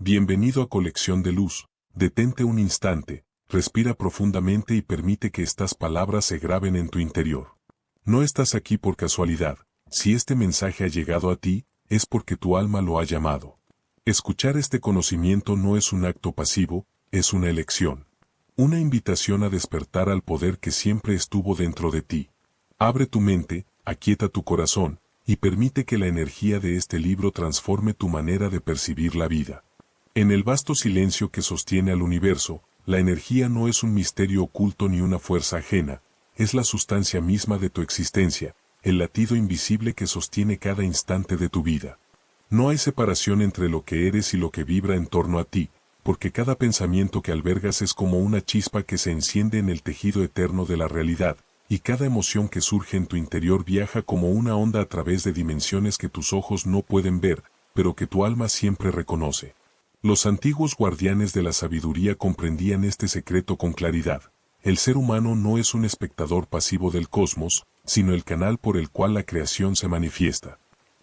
Bienvenido a Colección de Luz. Detente un instante, respira profundamente y permite que estas palabras se graben en tu interior. No estás aquí por casualidad. Si este mensaje ha llegado a ti, es porque tu alma lo ha llamado. Escuchar este conocimiento no es un acto pasivo, es una elección. Una invitación a despertar al poder que siempre estuvo dentro de ti. Abre tu mente, aquieta tu corazón, y permite que la energía de este libro transforme tu manera de percibir la vida. En el vasto silencio que sostiene al universo, la energía no es un misterio oculto ni una fuerza ajena, es la sustancia misma de tu existencia, el latido invisible que sostiene cada instante de tu vida. No hay separación entre lo que eres y lo que vibra en torno a ti, porque cada pensamiento que albergas es como una chispa que se enciende en el tejido eterno de la realidad, y cada emoción que surge en tu interior viaja como una onda a través de dimensiones que tus ojos no pueden ver, pero que tu alma siempre reconoce. Los antiguos guardianes de la sabiduría comprendían este secreto con claridad. El ser humano no es un espectador pasivo del cosmos, sino el canal por el cual la creación se manifiesta.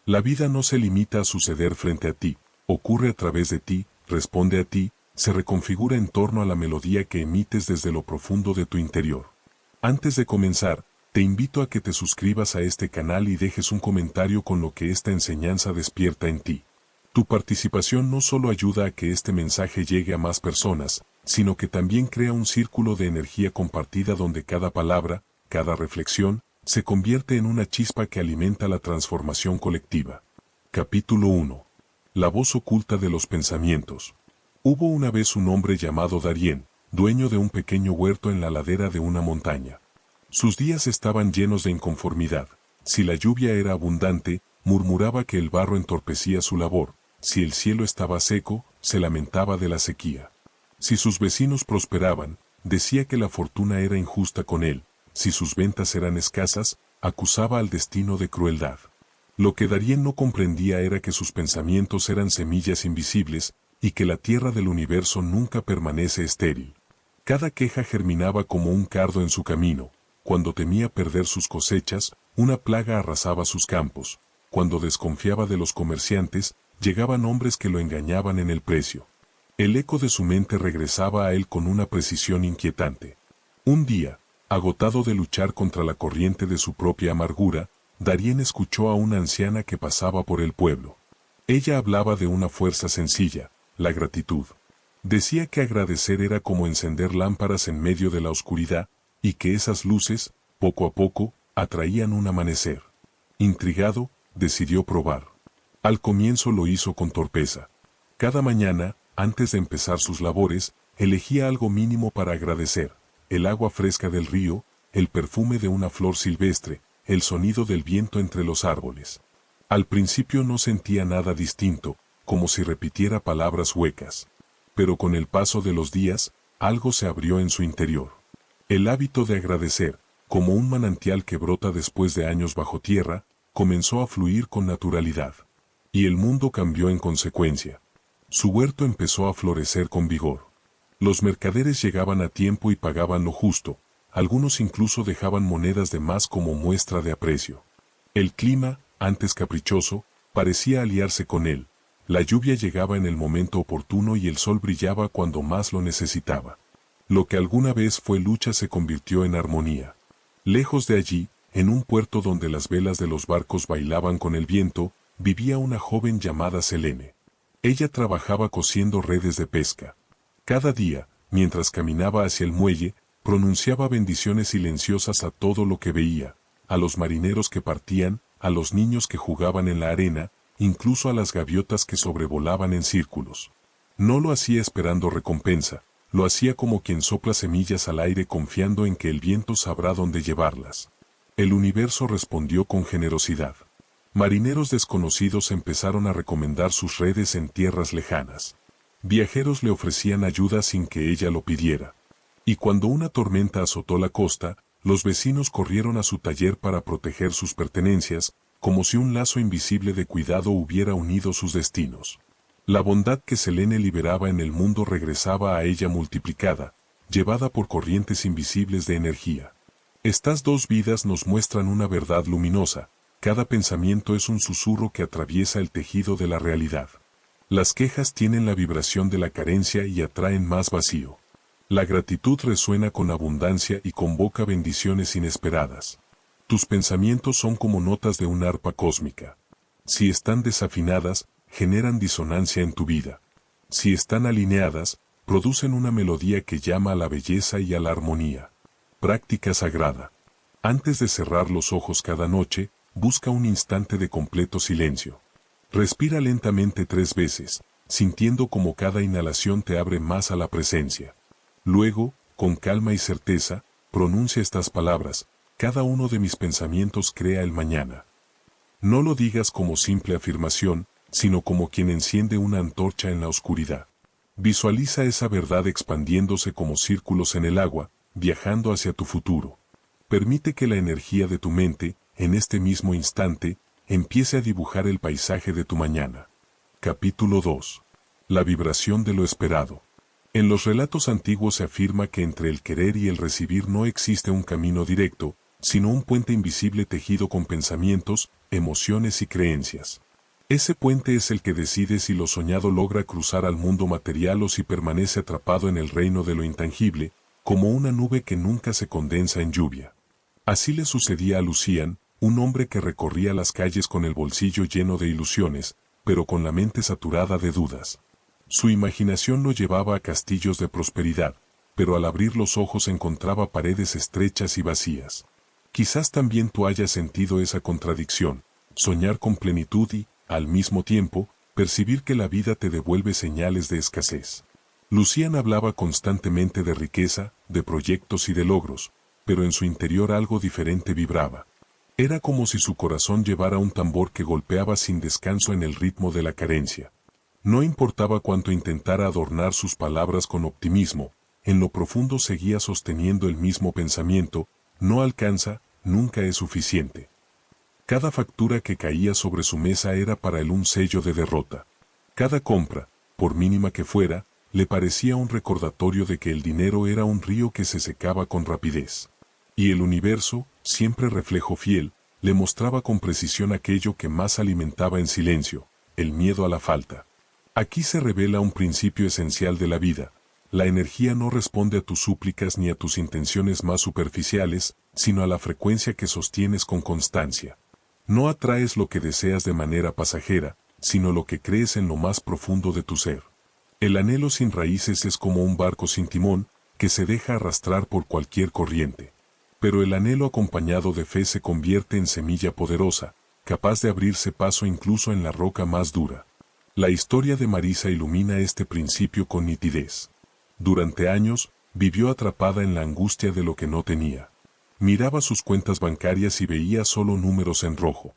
La vida no se limita a suceder frente a ti, ocurre a través de ti, responde a ti, se reconfigura en torno a la melodía que emites desde lo profundo de tu interior. Antes de comenzar, te invito a que te suscribas a este canal y dejes un comentario con lo que esta enseñanza despierta en ti. Tu participación no solo ayuda a que este mensaje llegue a más personas, sino que también crea un círculo de energía compartida donde cada palabra, cada reflexión, se convierte en una chispa que alimenta la transformación colectiva. Capítulo 1. La voz oculta de los pensamientos. Hubo una vez un hombre llamado Darien, dueño de un pequeño huerto en la ladera de una montaña. Sus días estaban llenos de inconformidad. Si la lluvia era abundante, murmuraba que el barro entorpecía su labor. Si el cielo estaba seco, se lamentaba de la sequía. Si sus vecinos prosperaban, decía que la fortuna era injusta con él. Si sus ventas eran escasas, acusaba al destino de crueldad. Lo que Darien no comprendía era que sus pensamientos eran semillas invisibles, y que la tierra del universo nunca permanece estéril. Cada queja germinaba como un cardo en su camino. Cuando temía perder sus cosechas, una plaga arrasaba sus campos. Cuando desconfiaba de los comerciantes, llegaban hombres que lo engañaban en el precio. El eco de su mente regresaba a él con una precisión inquietante. Un día, agotado de luchar contra la corriente de su propia amargura, Darien escuchó a una anciana que pasaba por el pueblo. Ella hablaba de una fuerza sencilla, la gratitud. Decía que agradecer era como encender lámparas en medio de la oscuridad, y que esas luces, poco a poco, atraían un amanecer. Intrigado, decidió probar. Al comienzo lo hizo con torpeza. Cada mañana, antes de empezar sus labores, elegía algo mínimo para agradecer: el agua fresca del río, el perfume de una flor silvestre, el sonido del viento entre los árboles. Al principio no sentía nada distinto, como si repitiera palabras huecas. Pero con el paso de los días, algo se abrió en su interior. El hábito de agradecer, como un manantial que brota después de años bajo tierra, comenzó a fluir con naturalidad. Y el mundo cambió en consecuencia. Su huerto empezó a florecer con vigor. Los mercaderes llegaban a tiempo y pagaban lo justo, algunos incluso dejaban monedas de más como muestra de aprecio. El clima, antes caprichoso, parecía aliarse con él. La lluvia llegaba en el momento oportuno y el sol brillaba cuando más lo necesitaba. Lo que alguna vez fue lucha se convirtió en armonía. Lejos de allí, en un puerto donde las velas de los barcos bailaban con el viento, vivía una joven llamada Selene. Ella trabajaba cosiendo redes de pesca. Cada día, mientras caminaba hacia el muelle, pronunciaba bendiciones silenciosas a todo lo que veía, a los marineros que partían, a los niños que jugaban en la arena, incluso a las gaviotas que sobrevolaban en círculos. No lo hacía esperando recompensa, lo hacía como quien sopla semillas al aire confiando en que el viento sabrá dónde llevarlas. El universo respondió con generosidad. Marineros desconocidos empezaron a recomendar sus redes en tierras lejanas. Viajeros le ofrecían ayuda sin que ella lo pidiera. Y cuando una tormenta azotó la costa, los vecinos corrieron a su taller para proteger sus pertenencias, como si un lazo invisible de cuidado hubiera unido sus destinos. La bondad que Selene liberaba en el mundo regresaba a ella multiplicada, llevada por corrientes invisibles de energía. Estas dos vidas nos muestran una verdad luminosa: cada pensamiento es un susurro que atraviesa el tejido de la realidad. Las quejas tienen la vibración de la carencia y atraen más vacío. La gratitud resuena con abundancia y convoca bendiciones inesperadas. Tus pensamientos son como notas de un arpa cósmica. Si están desafinadas, generan disonancia en tu vida. Si están alineadas, producen una melodía que llama a la belleza y a la armonía. Práctica sagrada. Antes de cerrar los ojos cada noche, busca un instante de completo silencio. Respira lentamente 3 veces, sintiendo como cada inhalación te abre más a la presencia. Luego, con calma y certeza, pronuncia estas palabras: cada uno de mis pensamientos crea el mañana. No lo digas como simple afirmación, sino como quien enciende una antorcha en la oscuridad. Visualiza esa verdad expandiéndose como círculos en el agua, viajando hacia tu futuro. Permite que la energía de tu mente, en este mismo instante, empiece a dibujar el paisaje de tu mañana. Capítulo 2. La vibración de lo esperado. En los relatos antiguos se afirma que entre el querer y el recibir no existe un camino directo, sino un puente invisible tejido con pensamientos, emociones y creencias. Ese puente es el que decide si lo soñado logra cruzar al mundo material o si permanece atrapado en el reino de lo intangible, como una nube que nunca se condensa en lluvia. Así le sucedía a Lucian, un hombre que recorría las calles con el bolsillo lleno de ilusiones, pero con la mente saturada de dudas. Su imaginación lo llevaba a castillos de prosperidad, pero al abrir los ojos encontraba paredes estrechas y vacías. Quizás también tú hayas sentido esa contradicción, soñar con plenitud y, al mismo tiempo, percibir que la vida te devuelve señales de escasez. Lucian hablaba constantemente de riqueza, de proyectos y de logros, pero en su interior algo diferente vibraba. Era como si su corazón llevara un tambor que golpeaba sin descanso en el ritmo de la carencia. No importaba cuánto intentara adornar sus palabras con optimismo, en lo profundo seguía sosteniendo el mismo pensamiento: no alcanza, nunca es suficiente. Cada factura que caía sobre su mesa era para él un sello de derrota. Cada compra, por mínima que fuera, le parecía un recordatorio de que el dinero era un río que se secaba con rapidez. Y el universo, siempre reflejo fiel, le mostraba con precisión aquello que más alimentaba en silencio: el miedo a la falta. Aquí se revela un principio esencial de la vida: la energía no responde a tus súplicas ni a tus intenciones más superficiales, sino a la frecuencia que sostienes con constancia. No atraes lo que deseas de manera pasajera, sino lo que crees en lo más profundo de tu ser. El anhelo sin raíces es como un barco sin timón, que se deja arrastrar por cualquier corriente. Pero el anhelo acompañado de fe se convierte en semilla poderosa, capaz de abrirse paso incluso en la roca más dura. La historia de Marisa ilumina este principio con nitidez. Durante años, vivió atrapada en la angustia de lo que no tenía. Miraba sus cuentas bancarias y veía solo números en rojo.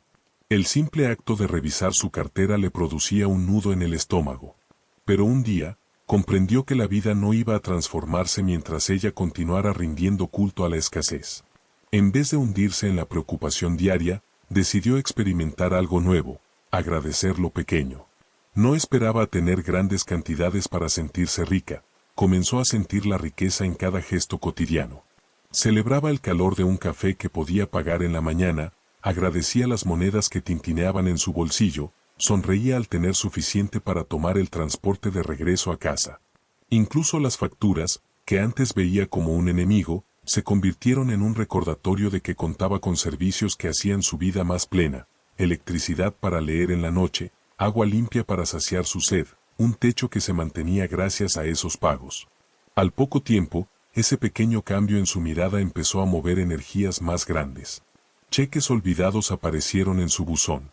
El simple acto de revisar su cartera le producía un nudo en el estómago. Pero un día, comprendió que la vida no iba a transformarse mientras ella continuara rindiendo culto a la escasez. En vez de hundirse en la preocupación diaria, decidió experimentar algo nuevo: agradecer lo pequeño. No esperaba tener grandes cantidades para sentirse rica. Comenzó a sentir la riqueza en cada gesto cotidiano. Celebraba el calor de un café que podía pagar en la mañana, agradecía las monedas que tintineaban en su bolsillo, sonreía al tener suficiente para tomar el transporte de regreso a casa. Incluso las facturas, que antes veía como un enemigo, se convirtieron en un recordatorio de que contaba con servicios que hacían su vida más plena: electricidad para leer en la noche, agua limpia para saciar su sed, un techo que se mantenía gracias a esos pagos. Al poco tiempo, ese pequeño cambio en su mirada empezó a mover energías más grandes. Cheques olvidados aparecieron en su buzón.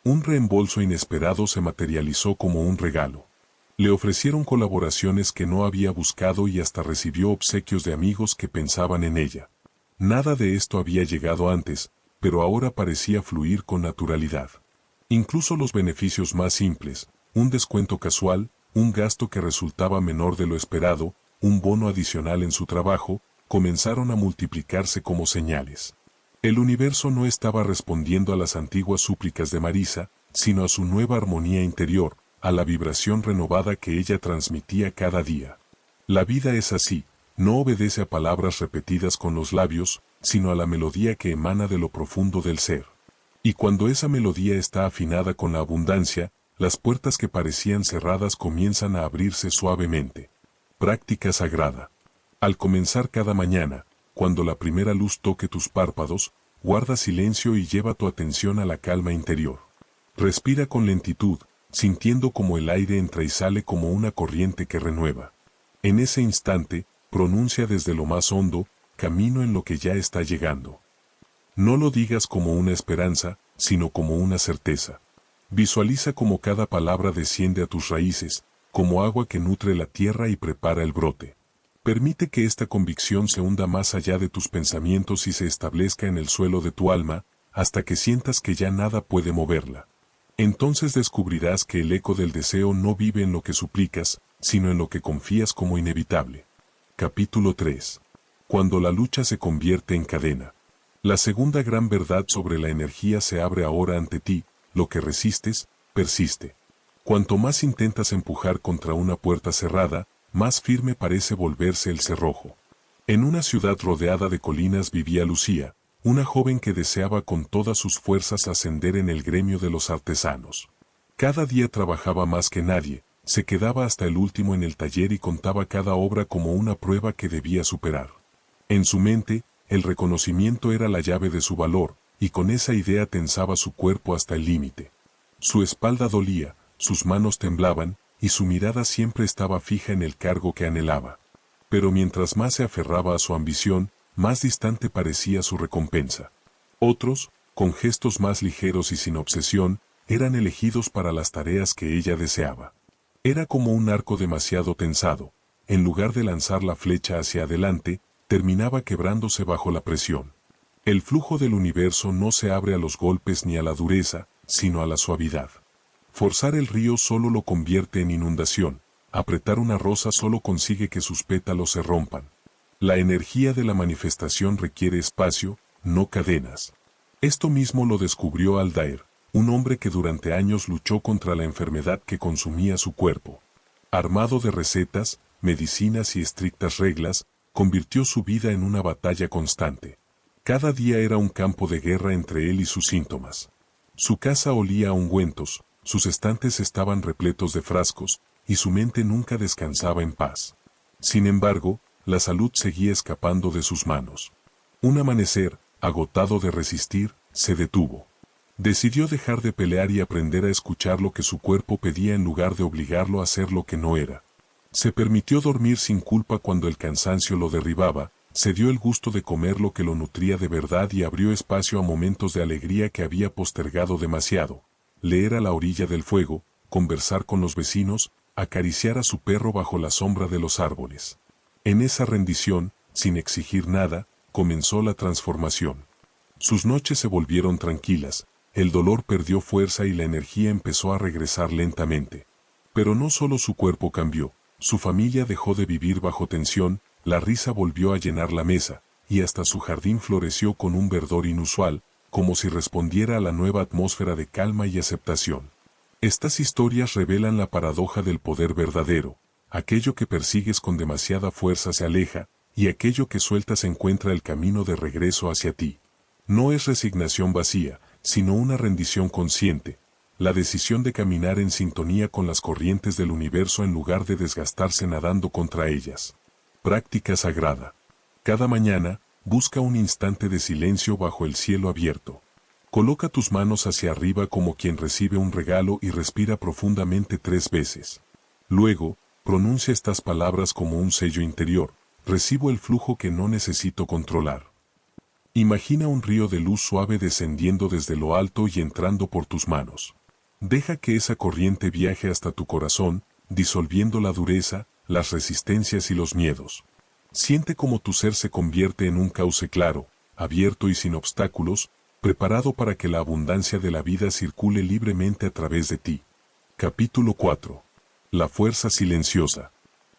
Un reembolso inesperado se materializó como un regalo. Le ofrecieron colaboraciones que no había buscado y hasta recibió obsequios de amigos que pensaban en ella. Nada de esto había llegado antes, pero ahora parecía fluir con naturalidad. Incluso los beneficios más simples: un descuento casual, un gasto que resultaba menor de lo esperado, un bono adicional en su trabajo, comenzaron a multiplicarse como señales. El universo no estaba respondiendo a las antiguas súplicas de Marisa, sino a su nueva armonía interior, a la vibración renovada que ella transmitía cada día. La vida es así, no obedece a palabras repetidas con los labios, sino a la melodía que emana de lo profundo del ser. Y cuando esa melodía está afinada con la abundancia, las puertas que parecían cerradas comienzan a abrirse suavemente. Práctica sagrada. Al comenzar cada mañana, cuando la primera luz toque tus párpados, guarda silencio y lleva tu atención a la calma interior. Respira con lentitud, sintiendo como el aire entra y sale como una corriente que renueva. En ese instante, pronuncia desde lo más hondo, camino en lo que ya está llegando. No lo digas como una esperanza, sino como una certeza. Visualiza como cada palabra desciende a tus raíces, como agua que nutre la tierra y prepara el brote. Permite que esta convicción se hunda más allá de tus pensamientos y se establezca en el suelo de tu alma, hasta que sientas que ya nada puede moverla. Entonces descubrirás que el eco del deseo no vive en lo que suplicas, sino en lo que confías como inevitable. Capítulo 3. Cuando la lucha se convierte en cadena. La segunda gran verdad sobre la energía se abre ahora ante ti: lo que resistes, persiste. Cuanto más intentas empujar contra una puerta cerrada, más firme parece volverse el cerrojo. En una ciudad rodeada de colinas vivía Lucía, una joven que deseaba con todas sus fuerzas ascender en el gremio de los artesanos. Cada día trabajaba más que nadie, se quedaba hasta el último en el taller y contaba cada obra como una prueba que debía superar. En su mente, el reconocimiento era la llave de su valor, y con esa idea tensaba su cuerpo hasta el límite. Su espalda dolía, sus manos temblaban, y su mirada siempre estaba fija en el cargo que anhelaba. Pero mientras más se aferraba a su ambición, más distante parecía su recompensa. Otros, con gestos más ligeros y sin obsesión, eran elegidos para las tareas que ella deseaba. Era como un arco demasiado tensado. En lugar de lanzar la flecha hacia adelante, terminaba quebrándose bajo la presión. El flujo del universo no se abre a los golpes ni a la dureza, sino a la suavidad. Forzar el río solo lo convierte en inundación, apretar una rosa solo consigue que sus pétalos se rompan. La energía de la manifestación requiere espacio, no cadenas. Esto mismo lo descubrió Aldair, un hombre que durante años luchó contra la enfermedad que consumía su cuerpo. Armado de recetas, medicinas y estrictas reglas, convirtió su vida en una batalla constante. Cada día era un campo de guerra entre él y sus síntomas. Su casa olía a ungüentos, sus estantes estaban repletos de frascos, y su mente nunca descansaba en paz. Sin embargo, la salud seguía escapando de sus manos. Un amanecer, agotado de resistir, se detuvo. Decidió dejar de pelear y aprender a escuchar lo que su cuerpo pedía en lugar de obligarlo a hacer lo que no era. Se permitió dormir sin culpa cuando el cansancio lo derribaba, se dio el gusto de comer lo que lo nutría de verdad y abrió espacio a momentos de alegría que había postergado demasiado. Leer a la orilla del fuego, conversar con los vecinos, acariciar a su perro bajo la sombra de los árboles. En esa rendición, sin exigir nada, comenzó la transformación. Sus noches se volvieron tranquilas, el dolor perdió fuerza y la energía empezó a regresar lentamente. Pero no solo su cuerpo cambió, su familia dejó de vivir bajo tensión, la risa volvió a llenar la mesa, y hasta su jardín floreció con un verdor inusual, como si respondiera a la nueva atmósfera de calma y aceptación. Estas historias revelan la paradoja del poder verdadero: aquello que persigues con demasiada fuerza se aleja, y aquello que sueltas encuentra el camino de regreso hacia ti. No es resignación vacía, sino una rendición consciente, la decisión de caminar en sintonía con las corrientes del universo en lugar de desgastarse nadando contra ellas. Práctica sagrada. Cada mañana, busca un instante de silencio bajo el cielo abierto. Coloca tus manos hacia arriba como quien recibe un regalo y respira profundamente 3 veces. Luego, pronuncia estas palabras como un sello interior: recibo el flujo que no necesito controlar. Imagina un río de luz suave descendiendo desde lo alto y entrando por tus manos. Deja que esa corriente viaje hasta tu corazón, disolviendo la dureza, las resistencias y los miedos. Siente cómo tu ser se convierte en un cauce claro, abierto y sin obstáculos, preparado para que la abundancia de la vida circule libremente a través de ti. Capítulo 4. La fuerza silenciosa.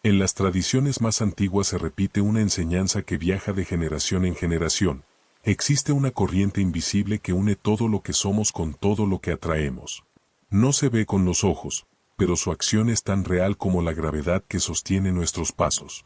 En las tradiciones más antiguas se repite una enseñanza que viaja de generación en generación. Existe una corriente invisible que une todo lo que somos con todo lo que atraemos. No se ve con los ojos, pero su acción es tan real como la gravedad que sostiene nuestros pasos.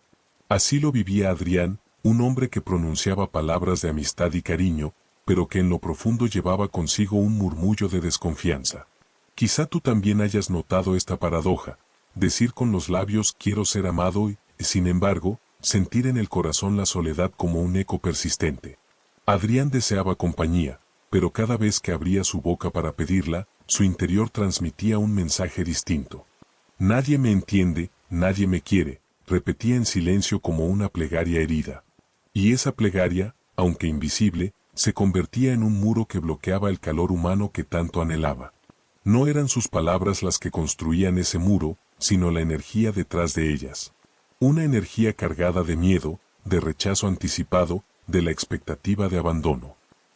Así lo vivía Adrián, un hombre que pronunciaba palabras de amistad y cariño, pero que en lo profundo llevaba consigo un murmullo de desconfianza. Quizá tú también hayas notado esta paradoja, decir con los labios quiero ser amado y, sin embargo, sentir en el corazón la soledad como un eco persistente. Adrián deseaba compañía, pero cada vez que abría su boca para pedirla, su interior transmitía un mensaje distinto. Nadie me entiende, nadie me quiere, repetía en silencio como una plegaria herida. Y esa plegaria, aunque invisible, se convertía en un muro que bloqueaba el calor humano que tanto anhelaba. No eran sus palabras las que construían ese muro, sino la energía detrás de ellas. Una energía cargada de miedo, de rechazo anticipado, de la expectativa de abandono.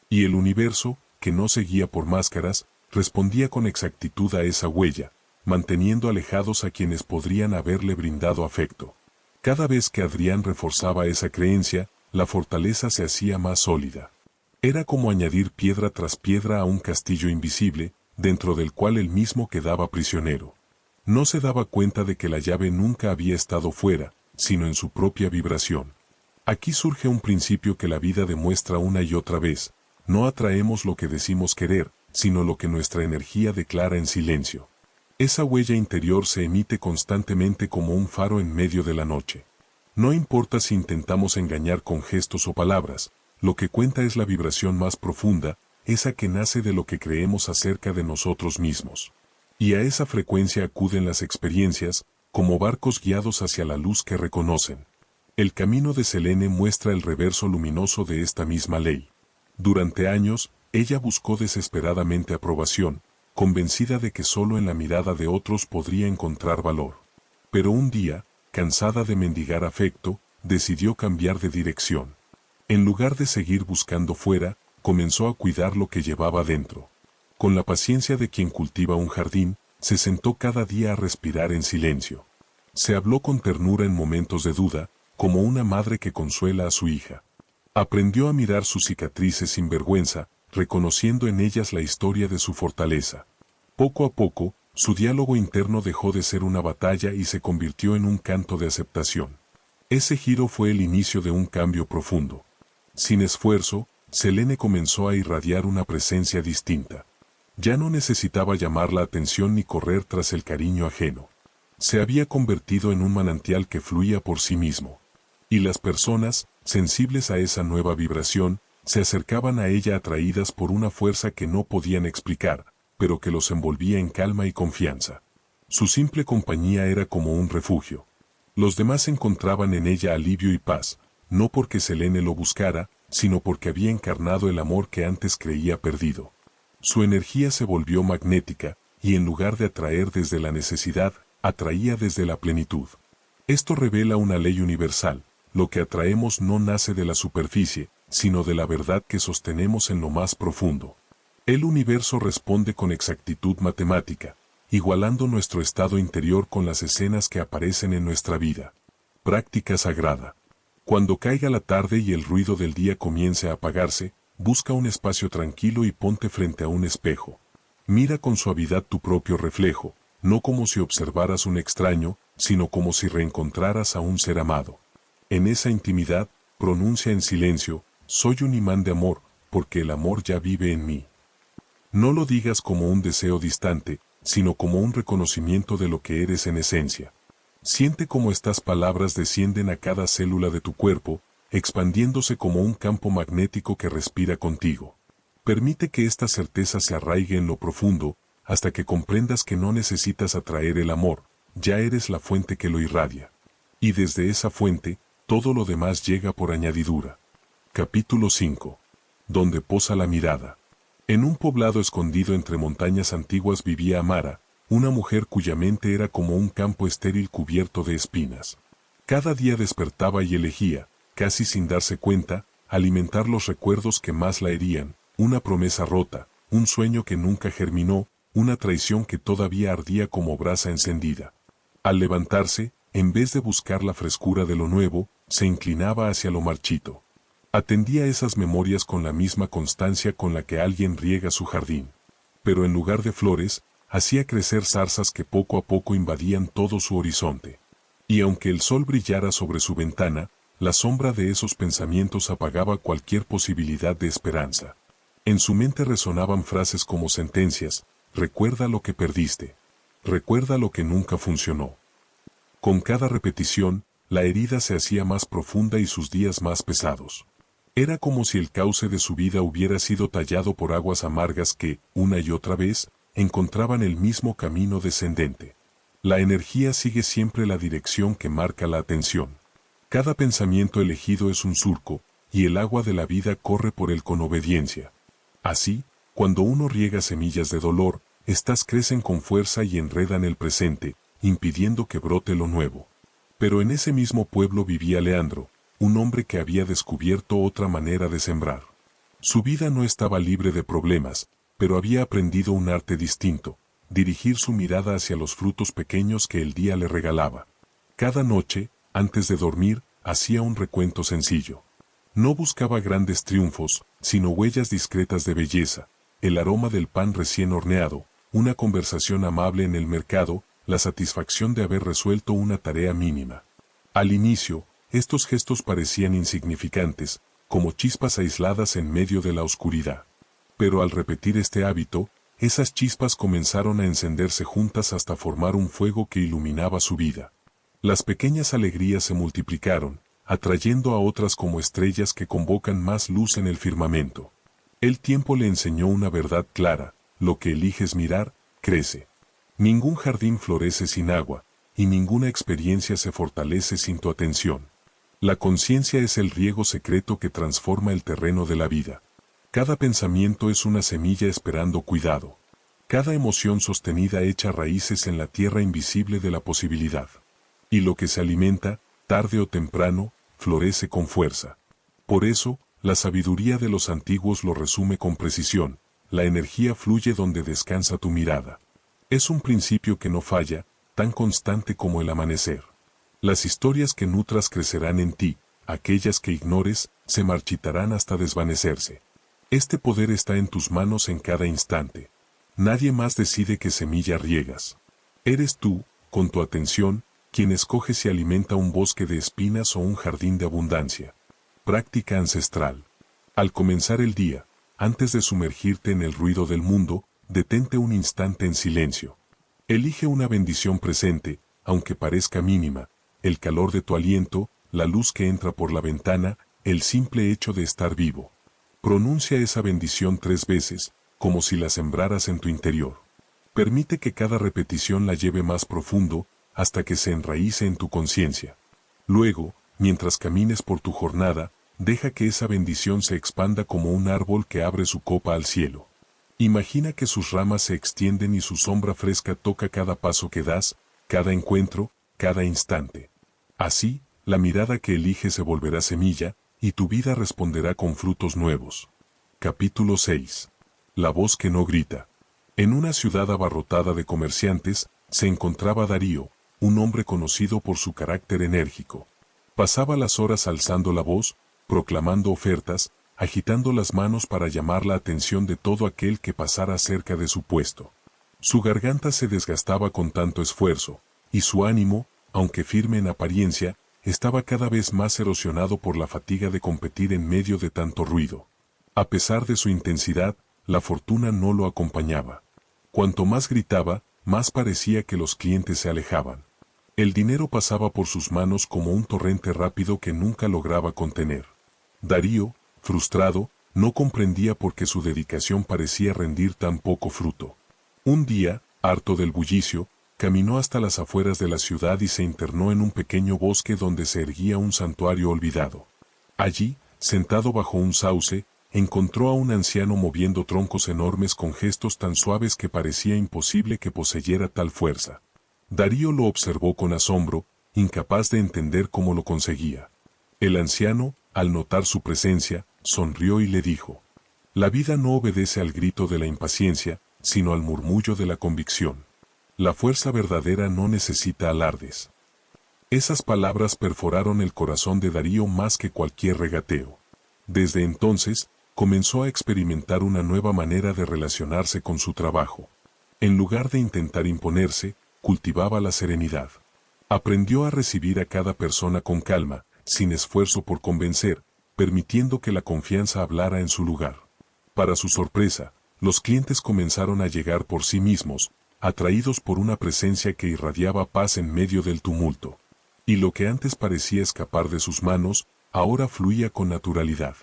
Y el universo, que no seguía por máscaras, respondía con exactitud a esa huella, manteniendo alejados a quienes podrían haberle brindado afecto. Cada vez que Adrián reforzaba esa creencia, la fortaleza se hacía más sólida. Era como añadir piedra tras piedra a un castillo invisible, dentro del cual él mismo quedaba prisionero. No se daba cuenta de que la llave nunca había estado fuera, sino en su propia vibración. Aquí surge un principio que la vida demuestra una y otra vez: no atraemos lo que decimos querer, sino lo que nuestra energía declara en silencio. Esa huella interior se emite constantemente como un faro en medio de la noche. No importa si intentamos engañar con gestos o palabras, lo que cuenta es la vibración más profunda, esa que nace de lo que creemos acerca de nosotros mismos. Y a esa frecuencia acuden las experiencias, como barcos guiados hacia la luz que reconocen. El camino de Selene muestra el reverso luminoso de esta misma ley. Durante años, ella buscó desesperadamente aprobación, convencida de que solo en la mirada de otros podría encontrar valor. Pero un día, cansada de mendigar afecto, decidió cambiar de dirección. En lugar de seguir buscando fuera, comenzó a cuidar lo que llevaba dentro. Con la paciencia de quien cultiva un jardín, se sentó cada día a respirar en silencio. Se habló con ternura en momentos de duda, como una madre que consuela a su hija. Aprendió a mirar sus cicatrices sin vergüenza, reconociendo en ellas la historia de su fortaleza. Poco a poco, su diálogo interno dejó de ser una batalla y se convirtió en un canto de aceptación. Ese giro fue el inicio de un cambio profundo. Sin esfuerzo, Selene comenzó a irradiar una presencia distinta. Ya no necesitaba llamar la atención ni correr tras el cariño ajeno. Se había convertido en un manantial que fluía por sí mismo. Y las personas, sensibles a esa nueva vibración, se acercaban a ella atraídas por una fuerza que no podían explicar, pero que los envolvía en calma y confianza. Su simple compañía era como un refugio. Los demás encontraban en ella alivio y paz, no porque Selene lo buscara, sino porque había encarnado el amor que antes creía perdido. Su energía se volvió magnética, y en lugar de atraer desde la necesidad, atraía desde la plenitud. Esto revela una ley universal: lo que atraemos no nace de la superficie, sino de la verdad que sostenemos en lo más profundo. El universo responde con exactitud matemática, igualando nuestro estado interior con las escenas que aparecen en nuestra vida. Práctica sagrada. Cuando caiga la tarde y el ruido del día comience a apagarse, busca un espacio tranquilo y ponte frente a un espejo. Mira con suavidad tu propio reflejo, no como si observaras un extraño, sino como si reencontraras a un ser amado. En esa intimidad, pronuncia en silencio: soy un imán de amor, porque el amor ya vive en mí. No lo digas como un deseo distante, sino como un reconocimiento de lo que eres en esencia. Siente cómo estas palabras descienden a cada célula de tu cuerpo, expandiéndose como un campo magnético que respira contigo. Permite que esta certeza se arraigue en lo profundo, hasta que comprendas que no necesitas atraer el amor, ya eres la fuente que lo irradia. Y desde esa fuente, todo lo demás llega por añadidura. Capítulo 5. Donde posa la mirada. En un poblado escondido entre montañas antiguas vivía Amara, una mujer cuya mente era como un campo estéril cubierto de espinas. Cada día despertaba y elegía, casi sin darse cuenta, alimentar los recuerdos que más la herían: una promesa rota, un sueño que nunca germinó, una traición que todavía ardía como brasa encendida. Al levantarse, en vez de buscar la frescura de lo nuevo, se inclinaba hacia lo marchito. Atendía esas memorias con la misma constancia con la que alguien riega su jardín. Pero en lugar de flores, hacía crecer zarzas que poco a poco invadían todo su horizonte. Y aunque el sol brillara sobre su ventana, la sombra de esos pensamientos apagaba cualquier posibilidad de esperanza. En su mente resonaban frases como sentencias: recuerda lo que perdiste. Recuerda lo que nunca funcionó. Con cada repetición, la herida se hacía más profunda y sus días más pesados. Era como si el cauce de su vida hubiera sido tallado por aguas amargas que, una y otra vez, encontraban el mismo camino descendente. La energía sigue siempre la dirección que marca la atención. Cada pensamiento elegido es un surco, y el agua de la vida corre por él con obediencia. Así, cuando uno riega semillas de dolor, éstas crecen con fuerza y enredan el presente, impidiendo que brote lo nuevo. Pero en ese mismo pueblo vivía Leandro, un hombre que había descubierto otra manera de sembrar. Su vida no estaba libre de problemas, pero había aprendido un arte distinto: dirigir su mirada hacia los frutos pequeños que el día le regalaba. Cada noche, antes de dormir, hacía un recuento sencillo. No buscaba grandes triunfos, sino huellas discretas de belleza, el aroma del pan recién horneado, una conversación amable en el mercado, la satisfacción de haber resuelto una tarea mínima. Al inicio, estos gestos parecían insignificantes, como chispas aisladas en medio de la oscuridad. Pero al repetir este hábito, esas chispas comenzaron a encenderse juntas hasta formar un fuego que iluminaba su vida. Las pequeñas alegrías se multiplicaron, atrayendo a otras como estrellas que convocan más luz en el firmamento. El tiempo le enseñó una verdad clara: lo que eliges mirar, crece. Ningún jardín florece sin agua, y ninguna experiencia se fortalece sin tu atención. La conciencia es el riego secreto que transforma el terreno de la vida. Cada pensamiento es una semilla esperando cuidado. Cada emoción sostenida echa raíces en la tierra invisible de la posibilidad. Y lo que se alimenta, tarde o temprano, florece con fuerza. Por eso, la sabiduría de los antiguos lo resume con precisión: la energía fluye donde descansa tu mirada. Es un principio que no falla, tan constante como el amanecer. Las historias que nutras crecerán en ti, aquellas que ignores, se marchitarán hasta desvanecerse. Este poder está en tus manos en cada instante. Nadie más decide qué semilla riegas. Eres tú, con tu atención, quien escoge si alimenta un bosque de espinas o un jardín de abundancia. Práctica ancestral. Al comenzar el día, antes de sumergirte en el ruido del mundo, detente un instante en silencio. Elige una bendición presente, aunque parezca mínima: el calor de tu aliento, la luz que entra por la ventana, el simple hecho de estar vivo. Pronuncia esa bendición 3 veces, como si la sembraras en tu interior. Permite que cada repetición la lleve más profundo, hasta que se enraíce en tu conciencia. Luego, mientras camines por tu jornada, deja que esa bendición se expanda como un árbol que abre su copa al cielo. Imagina que sus ramas se extienden y su sombra fresca toca cada paso que das, cada encuentro, cada instante. Así, la mirada que eliges se volverá semilla, y tu vida responderá con frutos nuevos. Capítulo 6. La voz que no grita. En una ciudad abarrotada de comerciantes, se encontraba Darío, un hombre conocido por su carácter enérgico. Pasaba las horas alzando la voz, proclamando ofertas, agitando las manos para llamar la atención de todo aquel que pasara cerca de su puesto. Su garganta se desgastaba con tanto esfuerzo, y su ánimo, aunque firme en apariencia, estaba cada vez más erosionado por la fatiga de competir en medio de tanto ruido. A pesar de su intensidad, la fortuna no lo acompañaba. Cuanto más gritaba, más parecía que los clientes se alejaban. El dinero pasaba por sus manos como un torrente rápido que nunca lograba contener. Darío, frustrado, no comprendía por qué su dedicación parecía rendir tan poco fruto. Un día, harto del bullicio, caminó hasta las afueras de la ciudad y se internó en un pequeño bosque donde se erguía un santuario olvidado. Allí, sentado bajo un sauce, encontró a un anciano moviendo troncos enormes con gestos tan suaves que parecía imposible que poseyera tal fuerza. Darío lo observó con asombro, incapaz de entender cómo lo conseguía. El anciano, al notar su presencia, sonrió y le dijo: «La vida no obedece al grito de la impaciencia, sino al murmullo de la convicción. La fuerza verdadera no necesita alardes». Esas palabras perforaron el corazón de Darío más que cualquier regateo. Desde entonces, comenzó a experimentar una nueva manera de relacionarse con su trabajo. En lugar de intentar imponerse, cultivaba la serenidad. Aprendió a recibir a cada persona con calma, sin esfuerzo por convencer, permitiendo que la confianza hablara en su lugar. Para su sorpresa, los clientes comenzaron a llegar por sí mismos, atraídos por una presencia que irradiaba paz en medio del tumulto. Y lo que antes parecía escapar de sus manos, ahora fluía con naturalidad.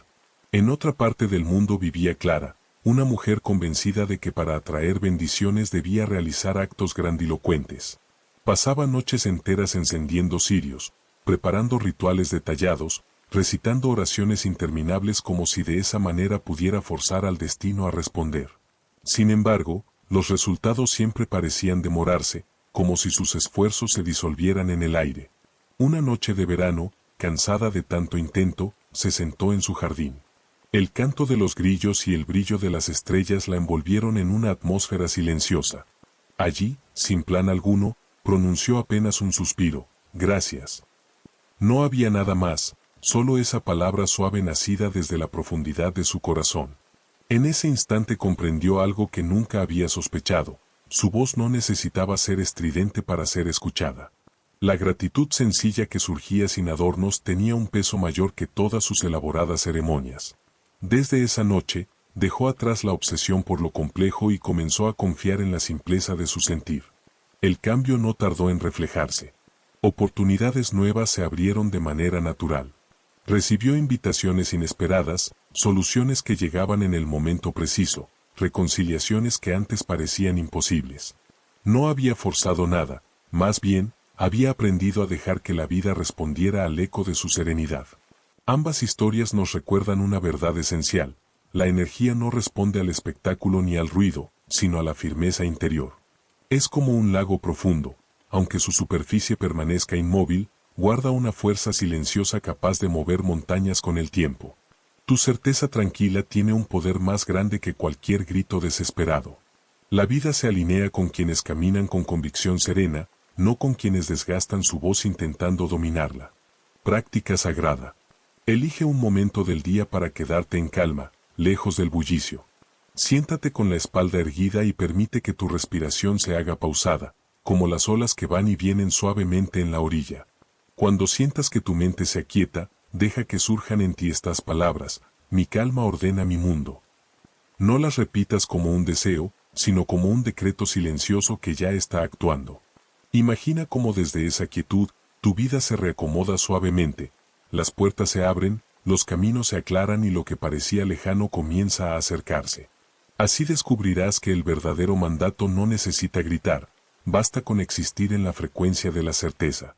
En otra parte del mundo vivía Clara, una mujer convencida de que para atraer bendiciones debía realizar actos grandilocuentes. Pasaba noches enteras encendiendo cirios, preparando rituales detallados, recitando oraciones interminables como si de esa manera pudiera forzar al destino a responder. Sin embargo, los resultados siempre parecían demorarse, como si sus esfuerzos se disolvieran en el aire. Una noche de verano, cansada de tanto intento, se sentó en su jardín. El canto de los grillos y el brillo de las estrellas la envolvieron en una atmósfera silenciosa. Allí, sin plan alguno, pronunció apenas un suspiro: gracias. No había nada más, solo esa palabra suave nacida desde la profundidad de su corazón. En ese instante comprendió algo que nunca había sospechado: su voz no necesitaba ser estridente para ser escuchada. La gratitud sencilla que surgía sin adornos tenía un peso mayor que todas sus elaboradas ceremonias. Desde esa noche, dejó atrás la obsesión por lo complejo y comenzó a confiar en la simpleza de su sentir. El cambio no tardó en reflejarse. Oportunidades nuevas se abrieron de manera natural. Recibió invitaciones inesperadas, soluciones que llegaban en el momento preciso, reconciliaciones que antes parecían imposibles. No había forzado nada, más bien, había aprendido a dejar que la vida respondiera al eco de su serenidad. Ambas historias nos recuerdan una verdad esencial: la energía no responde al espectáculo ni al ruido, sino a la firmeza interior. Es como un lago profundo, aunque su superficie permanezca inmóvil, guarda una fuerza silenciosa capaz de mover montañas con el tiempo. Tu certeza tranquila tiene un poder más grande que cualquier grito desesperado. La vida se alinea con quienes caminan con convicción serena, no con quienes desgastan su voz intentando dominarla. Práctica sagrada. Elige un momento del día para quedarte en calma, lejos del bullicio. Siéntate con la espalda erguida y permite que tu respiración se haga pausada, como las olas que van y vienen suavemente en la orilla. Cuando sientas que tu mente se aquieta, deja que surjan en ti estas palabras: mi calma ordena mi mundo. No las repitas como un deseo, sino como un decreto silencioso que ya está actuando. Imagina cómo desde esa quietud, tu vida se reacomoda suavemente. Las puertas se abren, los caminos se aclaran y lo que parecía lejano comienza a acercarse. Así descubrirás que el verdadero mandato no necesita gritar, basta con existir en la frecuencia de la certeza.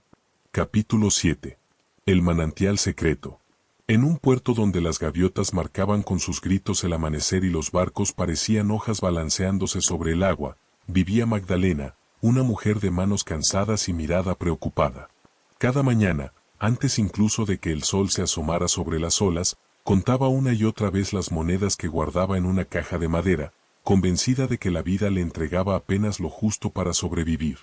Capítulo 7. El manantial secreto. En un puerto donde las gaviotas marcaban con sus gritos el amanecer y los barcos parecían hojas balanceándose sobre el agua, vivía Magdalena, una mujer de manos cansadas y mirada preocupada. Cada mañana, antes incluso de que el sol se asomara sobre las olas, contaba una y otra vez las monedas que guardaba en una caja de madera, convencida de que la vida le entregaba apenas lo justo para sobrevivir.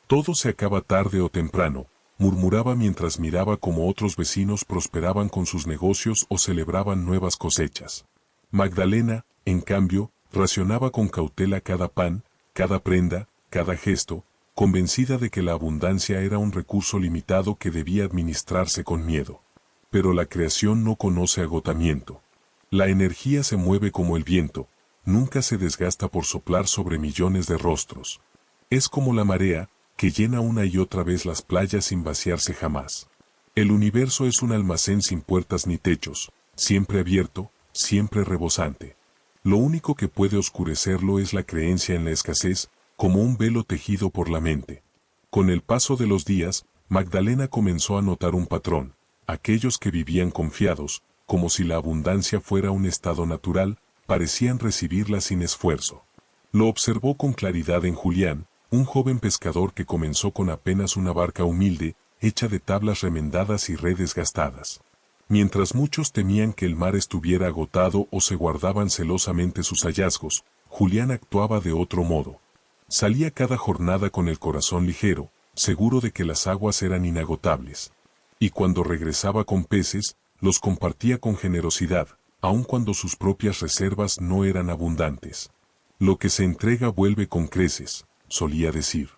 Todo se acaba tarde o temprano, murmuraba mientras miraba cómo otros vecinos prosperaban con sus negocios o celebraban nuevas cosechas. Magdalena, en cambio, racionaba con cautela cada pan, cada prenda, cada gesto, convencida de que la abundancia era un recurso limitado que debía administrarse con miedo. Pero la creación no conoce agotamiento. La energía se mueve como el viento, nunca se desgasta por soplar sobre millones de rostros. Es como la marea, que llena una y otra vez las playas sin vaciarse jamás. El universo es un almacén sin puertas ni techos, siempre abierto, siempre rebosante. Lo único que puede oscurecerlo es la creencia en la escasez, como un velo tejido por la mente. Con el paso de los días, Magdalena comenzó a notar un patrón: aquellos que vivían confiados, como si la abundancia fuera un estado natural, parecían recibirla sin esfuerzo. Lo observó con claridad en Julián, un joven pescador que comenzó con apenas una barca humilde, hecha de tablas remendadas y redes gastadas. Mientras muchos temían que el mar estuviera agotado o se guardaban celosamente sus hallazgos, Julián actuaba de otro modo. Salía cada jornada con el corazón ligero, seguro de que las aguas eran inagotables. Y cuando regresaba con peces, los compartía con generosidad, aun cuando sus propias reservas no eran abundantes. Lo que se entrega vuelve con creces, solía decir.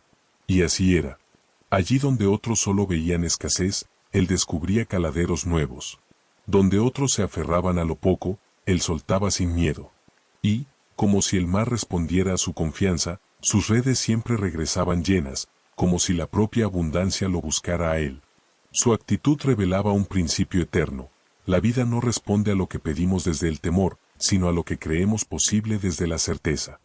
Y así era. Allí donde otros solo veían escasez, él descubría caladeros nuevos. Donde otros se aferraban a lo poco, él soltaba sin miedo. Y, como si el mar respondiera a su confianza, sus redes siempre regresaban llenas, como si la propia abundancia lo buscara a él. Su actitud revelaba un principio eterno. La vida no responde a lo que pedimos desde el temor, sino a lo que creemos posible desde la certeza.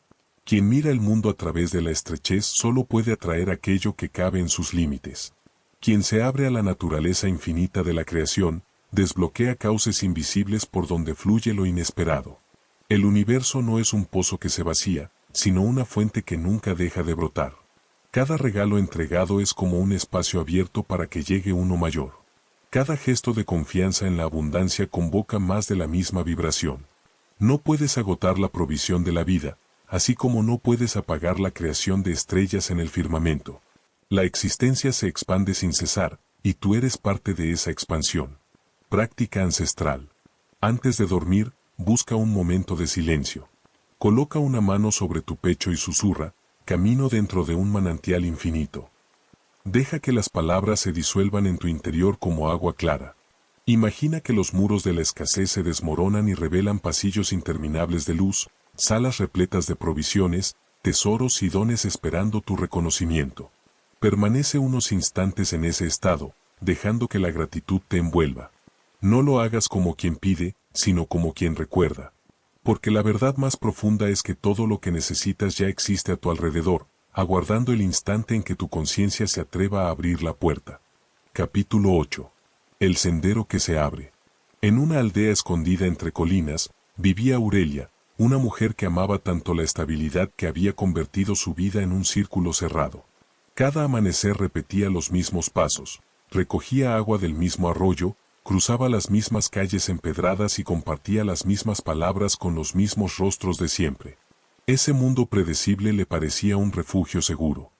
Quien mira el mundo a través de la estrechez solo puede atraer aquello que cabe en sus límites. Quien se abre a la naturaleza infinita de la creación, desbloquea cauces invisibles por donde fluye lo inesperado. El universo no es un pozo que se vacía, sino una fuente que nunca deja de brotar. Cada regalo entregado es como un espacio abierto para que llegue uno mayor. Cada gesto de confianza en la abundancia convoca más de la misma vibración. No puedes agotar la provisión de la vida, así como no puedes apagar la creación de estrellas en el firmamento. La existencia se expande sin cesar, y tú eres parte de esa expansión. Práctica ancestral. Antes de dormir, busca un momento de silencio. Coloca una mano sobre tu pecho y susurra, camino dentro de un manantial infinito. Deja que las palabras se disuelvan en tu interior como agua clara. Imagina que los muros de la escasez se desmoronan y revelan pasillos interminables de luz, salas repletas de provisiones, tesoros y dones esperando tu reconocimiento. Permanece unos instantes en ese estado, dejando que la gratitud te envuelva. No lo hagas como quien pide, sino como quien recuerda. Porque la verdad más profunda es que todo lo que necesitas ya existe a tu alrededor, aguardando el instante en que tu conciencia se atreva a abrir la puerta. Capítulo 8. El sendero que se abre. En una aldea escondida entre colinas, vivía Aurelia, una mujer que amaba tanto la estabilidad que había convertido su vida en un círculo cerrado. Cada amanecer repetía los mismos pasos, recogía agua del mismo arroyo, cruzaba las mismas calles empedradas y compartía las mismas palabras con los mismos rostros de siempre. Ese mundo predecible le parecía un refugio seguro.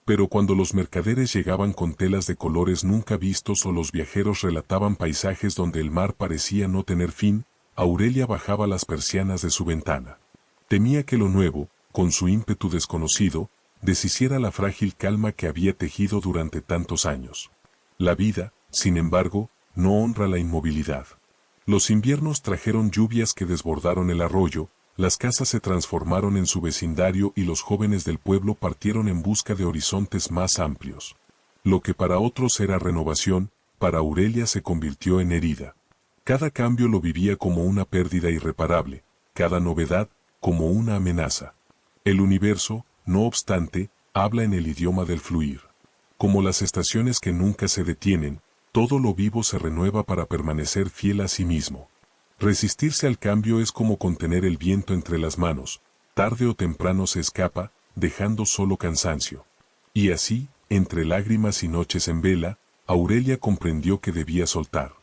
Pero cuando los mercaderes llegaban con telas de colores nunca vistos o los viajeros relataban paisajes donde el mar parecía no tener fin, Aurelia bajaba las persianas de su ventana. Temía que lo nuevo, con su ímpetu desconocido, deshiciera la frágil calma que había tejido durante tantos años. La vida, sin embargo, no honra la inmovilidad. Los inviernos trajeron lluvias que desbordaron el arroyo, las casas se transformaron en su vecindario y los jóvenes del pueblo partieron en busca de horizontes más amplios. Lo que para otros era renovación, para Aurelia se convirtió en herida. Cada cambio lo vivía como una pérdida irreparable, cada novedad como una amenaza. El universo, no obstante, habla en el idioma del fluir. Como las estaciones que nunca se detienen, todo lo vivo se renueva para permanecer fiel a sí mismo. Resistirse al cambio es como contener el viento entre las manos, tarde o temprano se escapa, dejando solo cansancio. Y así, entre lágrimas y noches en vela, Aurelia comprendió que debía soltar.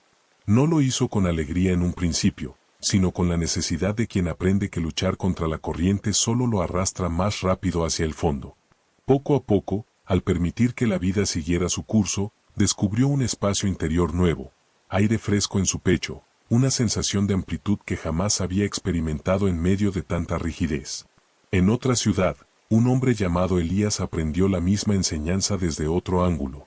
No lo hizo con alegría en un principio, sino con la necesidad de quien aprende que luchar contra la corriente solo lo arrastra más rápido hacia el fondo. Poco a poco, al permitir que la vida siguiera su curso, descubrió un espacio interior nuevo, aire fresco en su pecho, una sensación de amplitud que jamás había experimentado en medio de tanta rigidez. En otra ciudad, un hombre llamado Elías aprendió la misma enseñanza desde otro ángulo.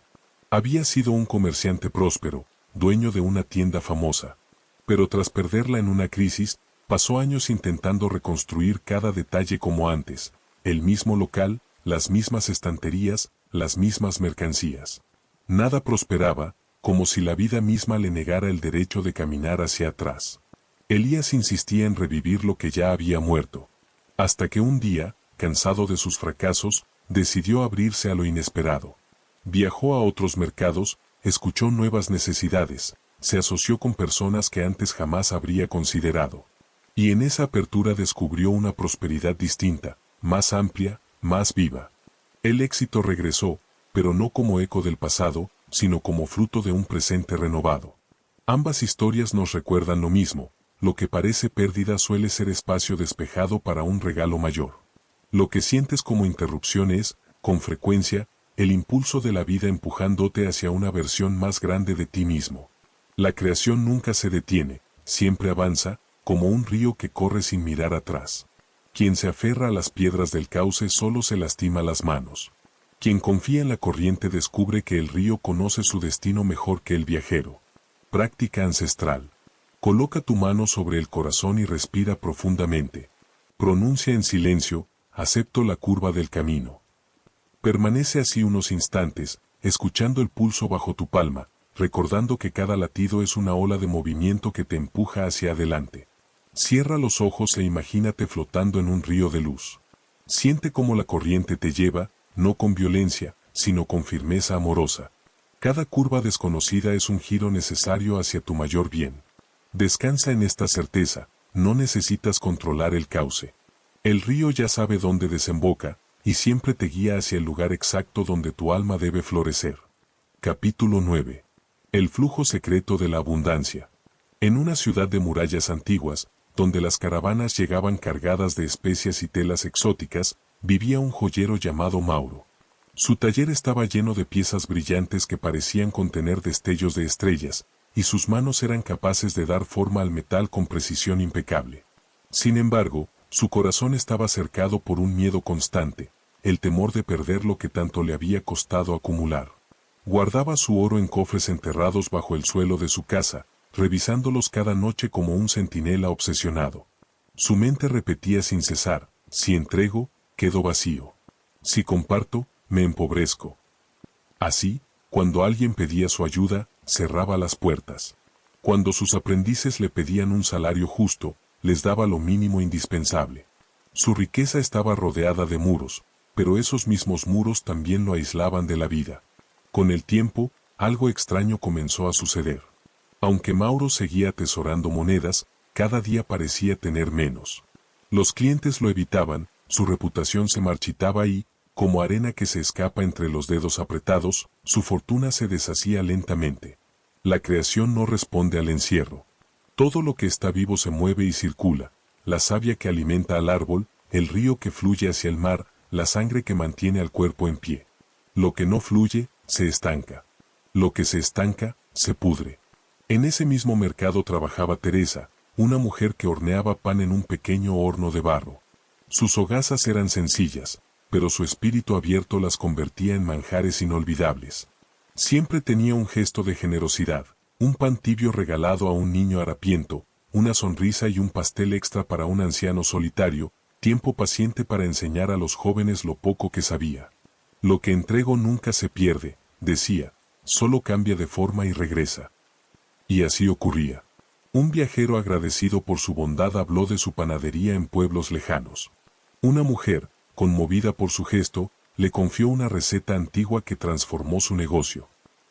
Había sido un comerciante próspero, dueño de una tienda famosa. Pero tras perderla en una crisis, pasó años intentando reconstruir cada detalle como antes, el mismo local, las mismas estanterías, las mismas mercancías. Nada prosperaba, como si la vida misma le negara el derecho de caminar hacia atrás. Elías insistía en revivir lo que ya había muerto. Hasta que un día, cansado de sus fracasos, decidió abrirse a lo inesperado. Viajó a otros mercados, escuchó nuevas necesidades, se asoció con personas que antes jamás habría considerado. Y en esa apertura descubrió una prosperidad distinta, más amplia, más viva. El éxito regresó, pero no como eco del pasado, sino como fruto de un presente renovado. Ambas historias nos recuerdan lo mismo, lo que parece pérdida suele ser espacio despejado para un regalo mayor. Lo que sientes como interrupción es, con frecuencia, el impulso de la vida empujándote hacia una versión más grande de ti mismo. La creación nunca se detiene, siempre avanza, como un río que corre sin mirar atrás. Quien se aferra a las piedras del cauce solo se lastima las manos. Quien confía en la corriente descubre que el río conoce su destino mejor que el viajero. Práctica ancestral. Coloca tu mano sobre el corazón y respira profundamente. Pronuncia en silencio, acepto la curva del camino. Permanece así unos instantes, escuchando el pulso bajo tu palma, recordando que cada latido es una ola de movimiento que te empuja hacia adelante. Cierra los ojos e imagínate flotando en un río de luz. Siente cómo la corriente te lleva, no con violencia, sino con firmeza amorosa. Cada curva desconocida es un giro necesario hacia tu mayor bien. Descansa en esta certeza, no necesitas controlar el cauce. El río ya sabe dónde desemboca, y siempre te guía hacia el lugar exacto donde tu alma debe florecer. Capítulo 9. El flujo secreto de la abundancia. En una ciudad de murallas antiguas, donde las caravanas llegaban cargadas de especias y telas exóticas, vivía un joyero llamado Mauro. Su taller estaba lleno de piezas brillantes que parecían contener destellos de estrellas, y sus manos eran capaces de dar forma al metal con precisión impecable. Sin embargo, su corazón estaba cercado por un miedo constante, el temor de perder lo que tanto le había costado acumular. Guardaba su oro en cofres enterrados bajo el suelo de su casa, revisándolos cada noche como un centinela obsesionado. Su mente repetía sin cesar: si entrego, quedo vacío. Si comparto, me empobrezco. Así, cuando alguien pedía su ayuda, cerraba las puertas. Cuando sus aprendices le pedían un salario justo, les daba lo mínimo indispensable. Su riqueza estaba rodeada de muros, pero esos mismos muros también lo aislaban de la vida. Con el tiempo, algo extraño comenzó a suceder. Aunque Mauro seguía atesorando monedas, cada día parecía tener menos. Los clientes lo evitaban, su reputación se marchitaba y, como arena que se escapa entre los dedos apretados, su fortuna se deshacía lentamente. La creación no responde al encierro. Todo lo que está vivo se mueve y circula: la savia que alimenta al árbol, el río que fluye hacia el mar, la sangre que mantiene al cuerpo en pie. Lo que no fluye, se estanca. Lo que se estanca, se pudre. En ese mismo mercado trabajaba Teresa, una mujer que horneaba pan en un pequeño horno de barro. Sus hogazas eran sencillas, pero su espíritu abierto las convertía en manjares inolvidables. Siempre tenía un gesto de generosidad, un pan tibio regalado a un niño harapiento, una sonrisa y un pastel extra para un anciano solitario, tiempo paciente para enseñar a los jóvenes lo poco que sabía. Lo que entrego nunca se pierde, decía, solo cambia de forma y regresa. Y así ocurría. Un viajero agradecido por su bondad habló de su panadería en pueblos lejanos. Una mujer, conmovida por su gesto, le confió una receta antigua que transformó su negocio.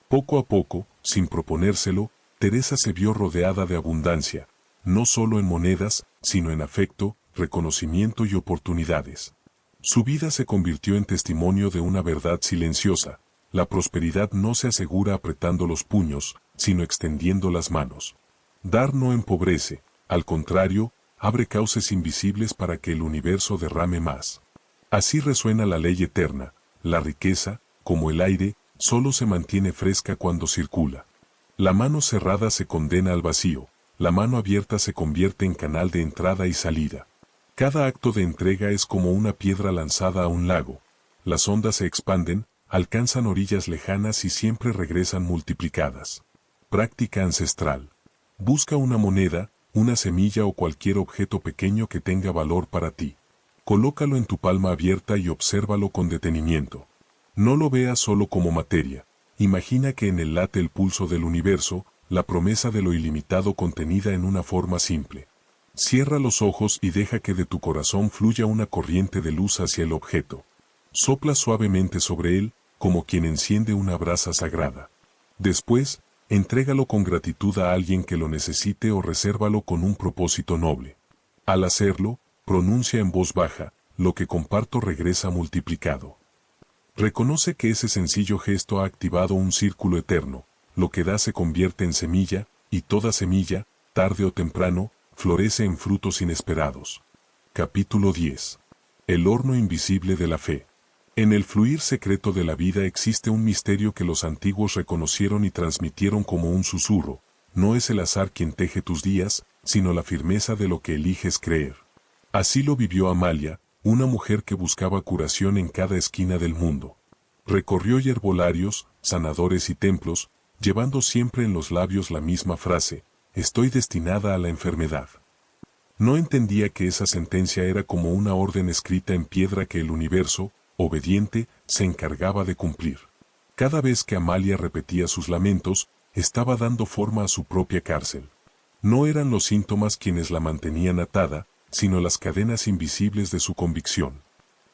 Poco a poco, sin proponérselo, Teresa se vio rodeada de abundancia, no solo en monedas, sino en afecto, reconocimiento y oportunidades. Su vida se convirtió en testimonio de una verdad silenciosa: la prosperidad no se asegura apretando los puños, sino extendiendo las manos. Dar no empobrece, al contrario, abre cauces invisibles para que el universo derrame más. Así resuena la ley eterna: la riqueza, como el aire, solo se mantiene fresca cuando circula. La mano cerrada se condena al vacío, la mano abierta se convierte en canal de entrada y salida. Cada acto de entrega es como una piedra lanzada a un lago. Las ondas se expanden, alcanzan orillas lejanas y siempre regresan multiplicadas. Práctica ancestral. Busca una moneda, una semilla o cualquier objeto pequeño que tenga valor para ti. Colócalo en tu palma abierta y obsérvalo con detenimiento. No lo veas solo como materia. Imagina que en él late el pulso del universo, la promesa de lo ilimitado contenida en una forma simple. Cierra los ojos y deja que de tu corazón fluya una corriente de luz hacia el objeto. Sopla suavemente sobre él, como quien enciende una brasa sagrada. Después, entrégalo con gratitud a alguien que lo necesite o resérvalo con un propósito noble. Al hacerlo, pronuncia en voz baja: lo que comparto regresa multiplicado. Reconoce que ese sencillo gesto ha activado un círculo eterno: lo que da se convierte en semilla, y toda semilla, tarde o temprano, florece en frutos inesperados. Capítulo 10. El horno invisible de la fe. En el fluir secreto de la vida existe un misterio que los antiguos reconocieron y transmitieron como un susurro: no es el azar quien teje tus días, sino la firmeza de lo que eliges creer. Así lo vivió Amalia, una mujer que buscaba curación en cada esquina del mundo. Recorrió herbolarios, sanadores y templos, llevando siempre en los labios la misma frase: estoy destinada a la enfermedad. No entendía que esa sentencia era como una orden escrita en piedra que el universo, obediente, se encargaba de cumplir. Cada vez que Amalia repetía sus lamentos, estaba dando forma a su propia cárcel. No eran los síntomas quienes la mantenían atada, sino las cadenas invisibles de su convicción.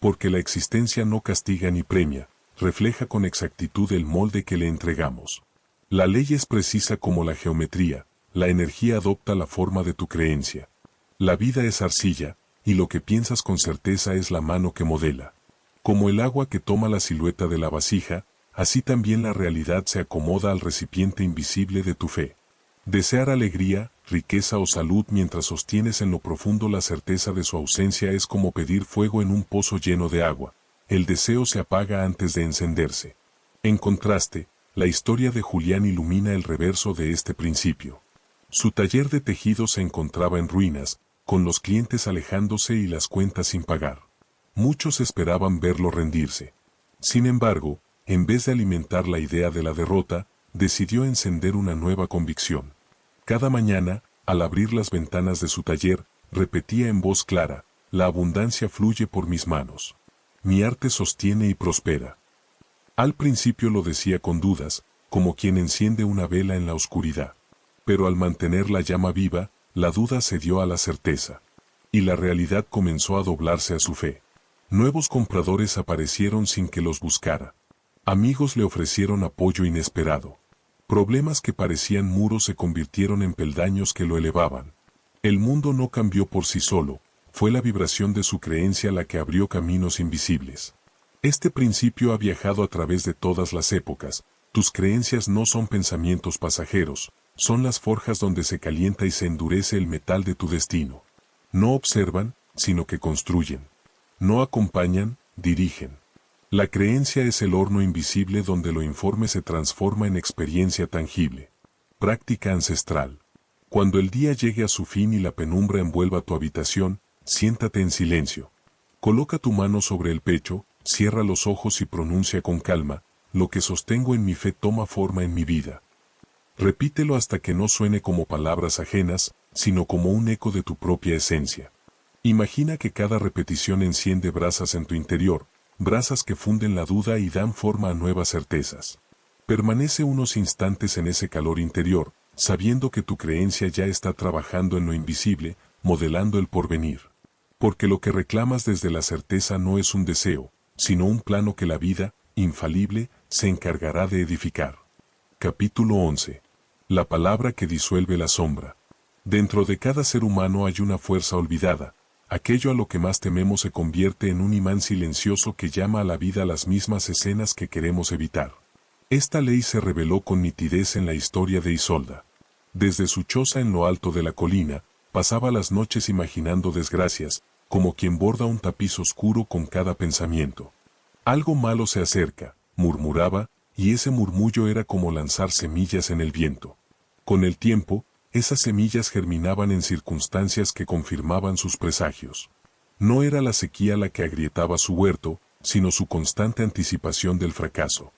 Porque la existencia no castiga ni premia, refleja con exactitud el molde que le entregamos. La ley es precisa como la geometría, la energía adopta la forma de tu creencia. La vida es arcilla, y lo que piensas con certeza es la mano que modela. Como el agua que toma la silueta de la vasija, así también la realidad se acomoda al recipiente invisible de tu fe. Desear alegría, riqueza o salud mientras sostienes en lo profundo la certeza de su ausencia es como pedir fuego en un pozo lleno de agua. El deseo se apaga antes de encenderse. En contraste, la historia de Julián ilumina el reverso de este principio. Su taller de tejido se encontraba en ruinas, con los clientes alejándose y las cuentas sin pagar. Muchos esperaban verlo rendirse. Sin embargo, en vez de alimentar la idea de la derrota, decidió encender una nueva convicción. Cada mañana, al abrir las ventanas de su taller, repetía en voz clara, la abundancia fluye por mis manos. Mi arte sostiene y prospera. Al principio lo decía con dudas, como quien enciende una vela en la oscuridad. Pero al mantener la llama viva, la duda cedió a la certeza. Y la realidad comenzó a doblarse a su fe. Nuevos compradores aparecieron sin que los buscara. Amigos le ofrecieron apoyo inesperado. Problemas que parecían muros se convirtieron en peldaños que lo elevaban. El mundo no cambió por sí solo, fue la vibración de su creencia la que abrió caminos invisibles. Este principio ha viajado a través de todas las épocas. Tus creencias no son pensamientos pasajeros, son las forjas donde se calienta y se endurece el metal de tu destino. No observan, sino que construyen. No acompañan, dirigen. La creencia es el horno invisible donde lo informe se transforma en experiencia tangible. Práctica ancestral. Cuando el día llegue a su fin y la penumbra envuelva tu habitación, siéntate en silencio. Coloca tu mano sobre el pecho, cierra los ojos y pronuncia con calma, lo que sostengo en mi fe toma forma en mi vida. Repítelo hasta que no suene como palabras ajenas, sino como un eco de tu propia esencia. Imagina que cada repetición enciende brasas en tu interior, brasas que funden la duda y dan forma a nuevas certezas. Permanece unos instantes en ese calor interior, sabiendo que tu creencia ya está trabajando en lo invisible, modelando el porvenir. Porque lo que reclamas desde la certeza no es un deseo, sino un plano que la vida, infalible, se encargará de edificar. Capítulo 11. La palabra que disuelve la sombra. Dentro de cada ser humano hay una fuerza olvidada. Aquello a lo que más tememos se convierte en un imán silencioso que llama a la vida las mismas escenas que queremos evitar. Esta ley se reveló con nitidez en la historia de Isolda. Desde su choza en lo alto de la colina, pasaba las noches imaginando desgracias, como quien borda un tapiz oscuro con cada pensamiento. Algo malo se acerca, murmuraba, y ese murmullo era como lanzar semillas en el viento. Con el tiempo, esas semillas germinaban en circunstancias que confirmaban sus presagios. No era la sequía la que agrietaba su huerto, sino su constante anticipación del fracaso.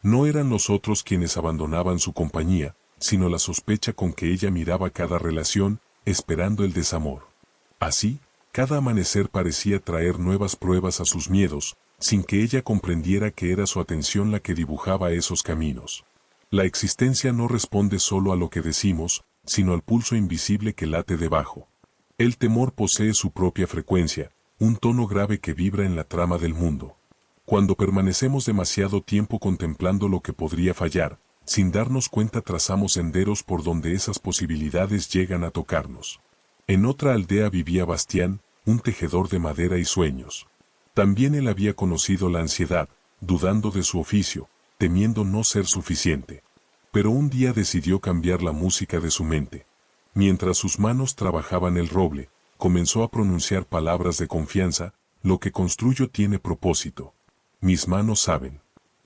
No eran los otros quienes abandonaban su compañía, sino la sospecha con que ella miraba cada relación, esperando el desamor. Así, cada amanecer parecía traer nuevas pruebas a sus miedos, sin que ella comprendiera que era su atención la que dibujaba esos caminos. La existencia no responde solo a lo que decimos, sino al pulso invisible que late debajo. El temor posee su propia frecuencia, un tono grave que vibra en la trama del mundo. Cuando permanecemos demasiado tiempo contemplando lo que podría fallar, sin darnos cuenta trazamos senderos por donde esas posibilidades llegan a tocarnos. En otra aldea vivía Bastián, un tejedor de madera y sueños. También él había conocido la ansiedad, dudando de su oficio, temiendo no ser suficiente. Pero un día decidió cambiar la música de su mente. Mientras sus manos trabajaban el roble, comenzó a pronunciar palabras de confianza, lo que construyo tiene propósito. Mis manos saben.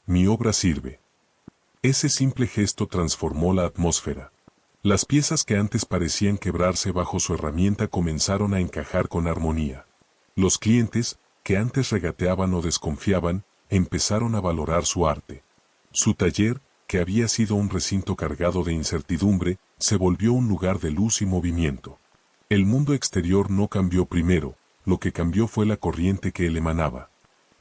Mi obra sirve. Ese simple gesto transformó la atmósfera. Las piezas que antes parecían quebrarse bajo su herramienta comenzaron a encajar con armonía. Los clientes, que antes regateaban o desconfiaban, empezaron a valorar su arte. Su taller, que había sido un recinto cargado de incertidumbre, se volvió un lugar de luz y movimiento. El mundo exterior no cambió primero, lo que cambió fue la corriente que él emanaba.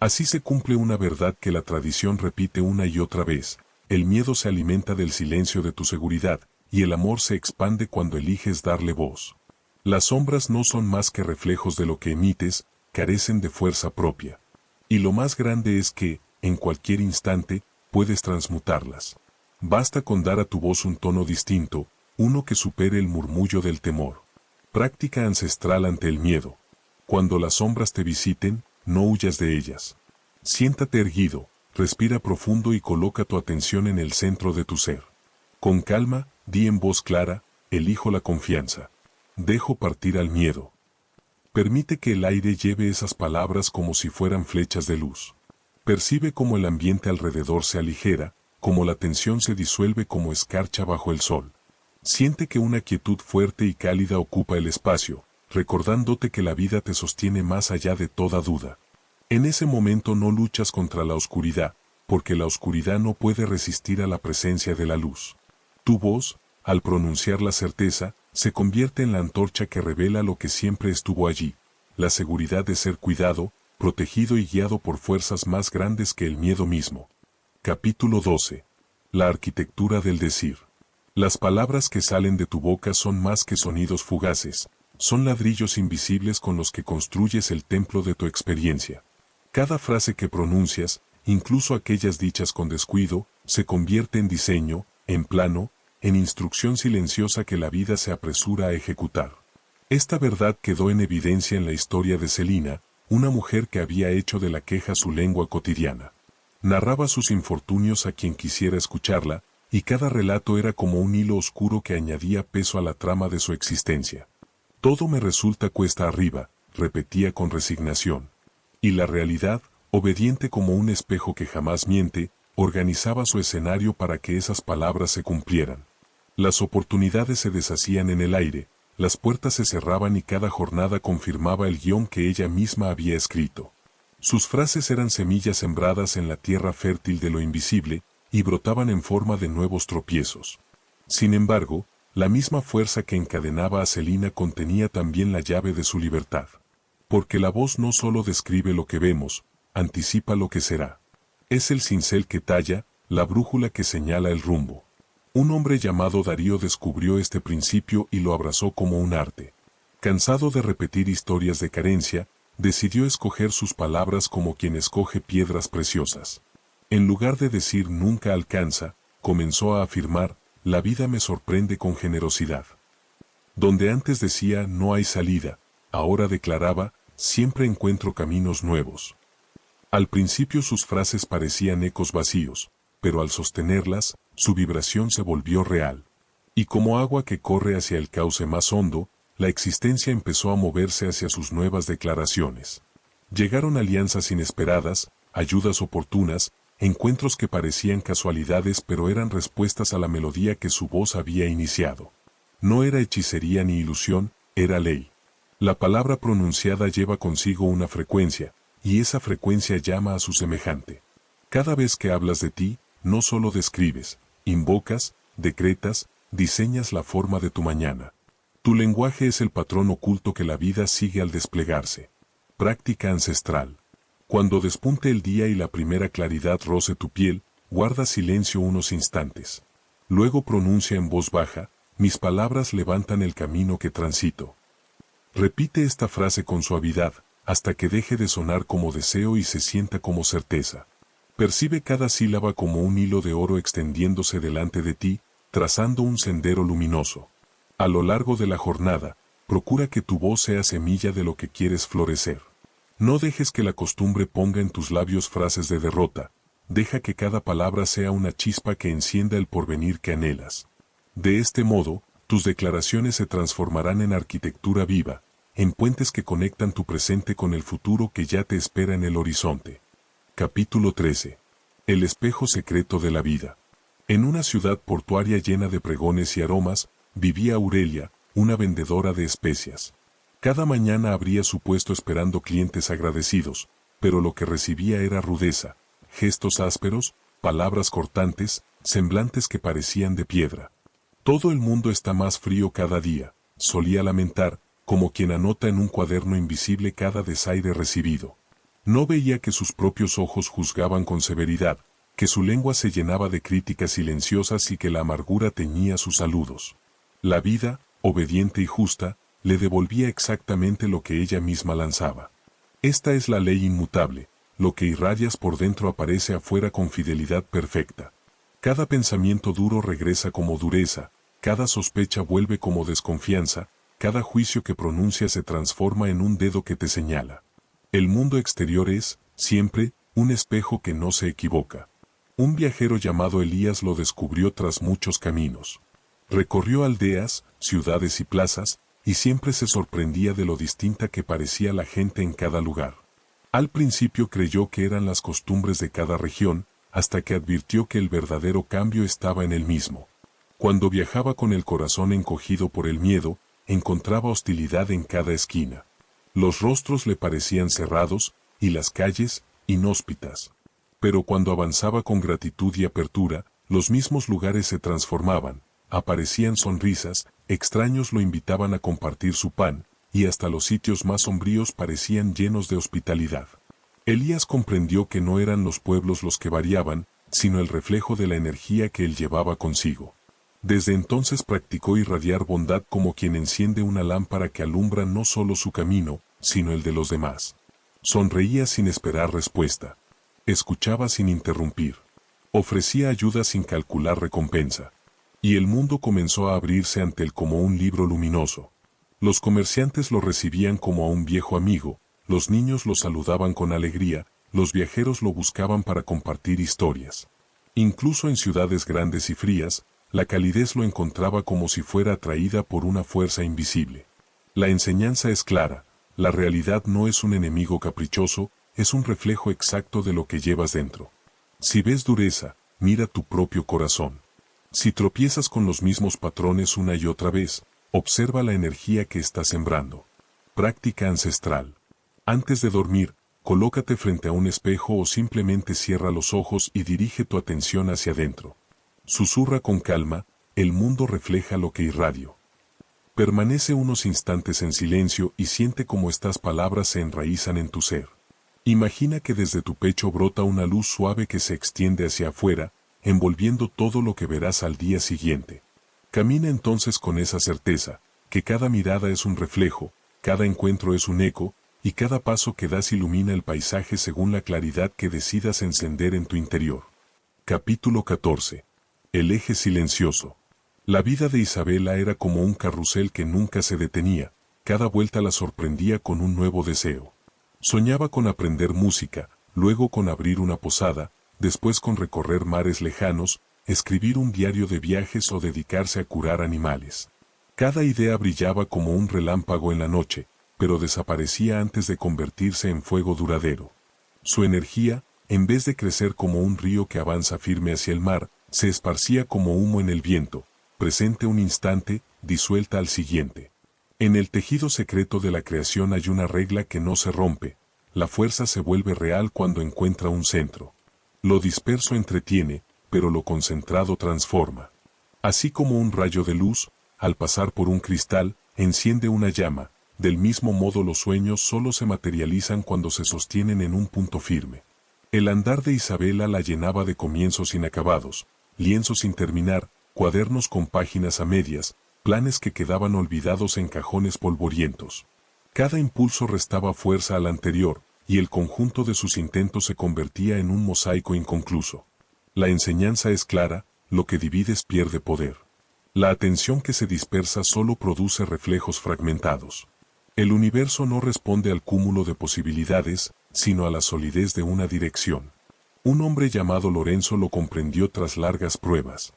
Así se cumple una verdad que la tradición repite una y otra vez: el miedo se alimenta del silencio de tu seguridad, y el amor se expande cuando eliges darle voz. Las sombras no son más que reflejos de lo que emites, carecen de fuerza propia. Y lo más grande es que, en cualquier instante, puedes transmutarlas. Basta con dar a tu voz un tono distinto, uno que supere el murmullo del temor. Práctica ancestral ante el miedo. Cuando las sombras te visiten, no huyas de ellas. Siéntate erguido, respira profundo y coloca tu atención en el centro de tu ser. Con calma, di en voz clara: elijo la confianza. Dejo partir al miedo. Permite que el aire lleve esas palabras como si fueran flechas de luz. Percibe cómo el ambiente alrededor se aligera, cómo la tensión se disuelve como escarcha bajo el sol. Siente que una quietud fuerte y cálida ocupa el espacio, recordándote que la vida te sostiene más allá de toda duda. En ese momento no luchas contra la oscuridad, porque la oscuridad no puede resistir a la presencia de la luz. Tu voz, al pronunciar la certeza, se convierte en la antorcha que revela lo que siempre estuvo allí: la seguridad de ser cuidado, protegido y guiado por fuerzas más grandes que el miedo mismo. Capítulo 12. La arquitectura del decir. Las palabras que salen de tu boca son más que sonidos fugaces, son ladrillos invisibles con los que construyes el templo de tu experiencia. Cada frase que pronuncias, incluso aquellas dichas con descuido, se convierte en diseño, en plano, en instrucción silenciosa que la vida se apresura a ejecutar. Esta verdad quedó en evidencia en la historia de Celina, una mujer que había hecho de la queja su lengua cotidiana. Narraba sus infortunios a quien quisiera escucharla, y cada relato era como un hilo oscuro que añadía peso a la trama de su existencia. Todo me resulta cuesta arriba, repetía con resignación. Y la realidad, obediente como un espejo que jamás miente, organizaba su escenario para que esas palabras se cumplieran. Las oportunidades se deshacían en el aire, las puertas se cerraban y cada jornada confirmaba el guión que ella misma había escrito. Sus frases eran semillas sembradas en la tierra fértil de lo invisible, y brotaban en forma de nuevos tropiezos. Sin embargo, la misma fuerza que encadenaba a Celina contenía también la llave de su libertad. Porque la voz no solo describe lo que vemos, anticipa lo que será. Es el cincel que talla, la brújula que señala el rumbo. Un hombre llamado Darío descubrió este principio y lo abrazó como un arte. Cansado de repetir historias de carencia, decidió escoger sus palabras como quien escoge piedras preciosas. En lugar de decir nunca alcanza, comenzó a afirmar: la vida me sorprende con generosidad. Donde antes decía no hay salida, ahora declaraba: siempre encuentro caminos nuevos. Al principio sus frases parecían ecos vacíos, pero al sostenerlas, su vibración se volvió real. Y como agua que corre hacia el cauce más hondo, la existencia empezó a moverse hacia sus nuevas declaraciones. Llegaron alianzas inesperadas, ayudas oportunas, encuentros que parecían casualidades pero eran respuestas a la melodía que su voz había iniciado. No era hechicería ni ilusión, era ley. La palabra pronunciada lleva consigo una frecuencia, y esa frecuencia llama a su semejante. Cada vez que hablas de ti, no solo describes, invocas, decretas, diseñas la forma de tu mañana. Tu lenguaje es el patrón oculto que la vida sigue al desplegarse. Práctica ancestral. Cuando despunte el día y la primera claridad roce tu piel, guarda silencio unos instantes. Luego pronuncia en voz baja: mis palabras levantan el camino que transito. Repite esta frase con suavidad, hasta que deje de sonar como deseo y se sienta como certeza. Percibe cada sílaba como un hilo de oro extendiéndose delante de ti, trazando un sendero luminoso. A lo largo de la jornada, procura que tu voz sea semilla de lo que quieres florecer. No dejes que la costumbre ponga en tus labios frases de derrota, deja que cada palabra sea una chispa que encienda el porvenir que anhelas. De este modo, tus declaraciones se transformarán en arquitectura viva, en puentes que conectan tu presente con el futuro que ya te espera en el horizonte. Capítulo 13. El espejo secreto de la vida. En una ciudad portuaria llena de pregones y aromas, vivía Aurelia, una vendedora de especias. Cada mañana abría su puesto esperando clientes agradecidos, pero lo que recibía era rudeza, gestos ásperos, palabras cortantes, semblantes que parecían de piedra. Todo el mundo está más frío cada día, solía lamentar, como quien anota en un cuaderno invisible cada desaire recibido. No veía que sus propios ojos juzgaban con severidad, que su lengua se llenaba de críticas silenciosas y que la amargura teñía sus saludos. La vida, obediente y justa, le devolvía exactamente lo que ella misma lanzaba. Esta es la ley inmutable, lo que irradias por dentro aparece afuera con fidelidad perfecta. Cada pensamiento duro regresa como dureza, cada sospecha vuelve como desconfianza, cada juicio que pronuncias se transforma en un dedo que te señala. El mundo exterior es, siempre, un espejo que no se equivoca. Un viajero llamado Elías lo descubrió tras muchos caminos. Recorrió aldeas, ciudades y plazas, y siempre se sorprendía de lo distinta que parecía la gente en cada lugar. Al principio creyó que eran las costumbres de cada región, hasta que advirtió que el verdadero cambio estaba en él mismo. Cuando viajaba con el corazón encogido por el miedo, encontraba hostilidad en cada esquina. Los rostros le parecían cerrados, y las calles, inhóspitas. Pero cuando avanzaba con gratitud y apertura, los mismos lugares se transformaban, aparecían sonrisas, extraños lo invitaban a compartir su pan, y hasta los sitios más sombríos parecían llenos de hospitalidad. Elías comprendió que no eran los pueblos los que variaban, sino el reflejo de la energía que él llevaba consigo. Desde entonces practicó irradiar bondad como quien enciende una lámpara que alumbra no solo su camino, sino el de los demás. Sonreía sin esperar respuesta. Escuchaba sin interrumpir. Ofrecía ayuda sin calcular recompensa. Y el mundo comenzó a abrirse ante él como un libro luminoso. Los comerciantes lo recibían como a un viejo amigo, los niños lo saludaban con alegría, los viajeros lo buscaban para compartir historias. Incluso en ciudades grandes y frías, la calidez lo encontraba como si fuera atraída por una fuerza invisible. La enseñanza es clara, la realidad no es un enemigo caprichoso, es un reflejo exacto de lo que llevas dentro. Si ves dureza, mira tu propio corazón. Si tropiezas con los mismos patrones una y otra vez, observa la energía que estás sembrando. Práctica ancestral. Antes de dormir, colócate frente a un espejo o simplemente cierra los ojos y dirige tu atención hacia adentro. Susurra con calma, el mundo refleja lo que irradio. Permanece unos instantes en silencio y siente cómo estas palabras se enraizan en tu ser. Imagina que desde tu pecho brota una luz suave que se extiende hacia afuera, envolviendo todo lo que verás al día siguiente. Camina entonces con esa certeza, que cada mirada es un reflejo, cada encuentro es un eco, y cada paso que das ilumina el paisaje según la claridad que decidas encender en tu interior. Capítulo 14. El eje silencioso. La vida de Isabela era como un carrusel que nunca se detenía, cada vuelta la sorprendía con un nuevo deseo. Soñaba con aprender música, luego con abrir una posada, después con recorrer mares lejanos, escribir un diario de viajes o dedicarse a curar animales. Cada idea brillaba como un relámpago en la noche, pero desaparecía antes de convertirse en fuego duradero. Su energía, en vez de crecer como un río que avanza firme hacia el mar, se esparcía como humo en el viento, presente un instante, disuelta al siguiente. En el tejido secreto de la creación hay una regla que no se rompe: la fuerza se vuelve real cuando encuentra un centro. Lo disperso entretiene, pero lo concentrado transforma. Así como un rayo de luz, al pasar por un cristal, enciende una llama, del mismo modo los sueños solo se materializan cuando se sostienen en un punto firme. El andar de Isabela la llenaba de comienzos inacabados, lienzos sin terminar, cuadernos con páginas a medias, planes que quedaban olvidados en cajones polvorientos. Cada impulso restaba fuerza al anterior, y el conjunto de sus intentos se convertía en un mosaico inconcluso. La enseñanza es clara: lo que divides pierde poder. La atención que se dispersa solo produce reflejos fragmentados. El universo no responde al cúmulo de posibilidades, sino a la solidez de una dirección. Un hombre llamado Lorenzo lo comprendió tras largas pruebas.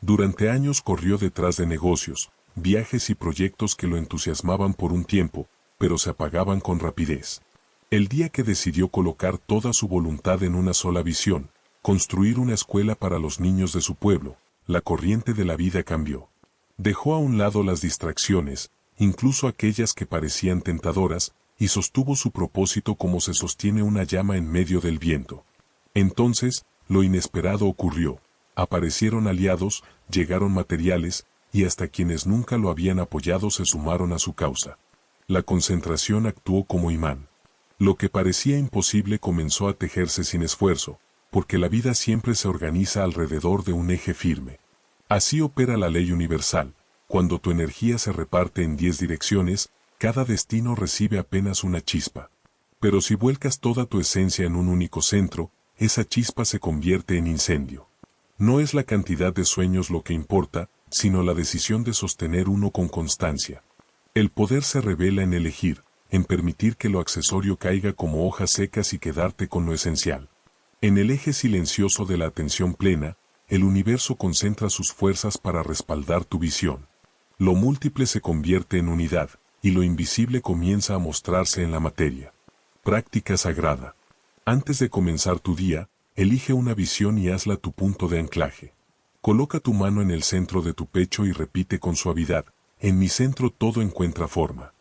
Durante años corrió detrás de negocios, viajes y proyectos que lo entusiasmaban por un tiempo, pero se apagaban con rapidez. El día que decidió colocar toda su voluntad en una sola visión, construir una escuela para los niños de su pueblo, la corriente de la vida cambió. Dejó a un lado las distracciones, incluso aquellas que parecían tentadoras, y sostuvo su propósito como se sostiene una llama en medio del viento. Entonces, lo inesperado ocurrió. Aparecieron aliados, llegaron materiales, y hasta quienes nunca lo habían apoyado se sumaron a su causa. La concentración actuó como imán. Lo que parecía imposible comenzó a tejerse sin esfuerzo, porque la vida siempre se organiza alrededor de un eje firme. Así opera la ley universal. Cuando tu energía se reparte en 10 direcciones, cada destino recibe apenas una chispa. Pero si vuelcas toda tu esencia en un único centro, esa chispa se convierte en incendio. No es la cantidad de sueños lo que importa, sino la decisión de sostener uno con constancia. El poder se revela en elegir, en permitir que lo accesorio caiga como hojas secas y quedarte con lo esencial. En el eje silencioso de la atención plena, el universo concentra sus fuerzas para respaldar tu visión. Lo múltiple se convierte en unidad, y lo invisible comienza a mostrarse en la materia. Práctica sagrada. Antes de comenzar tu día, elige una visión y hazla tu punto de anclaje. Coloca tu mano en el centro de tu pecho y repite con suavidad: en mi centro todo encuentra forma.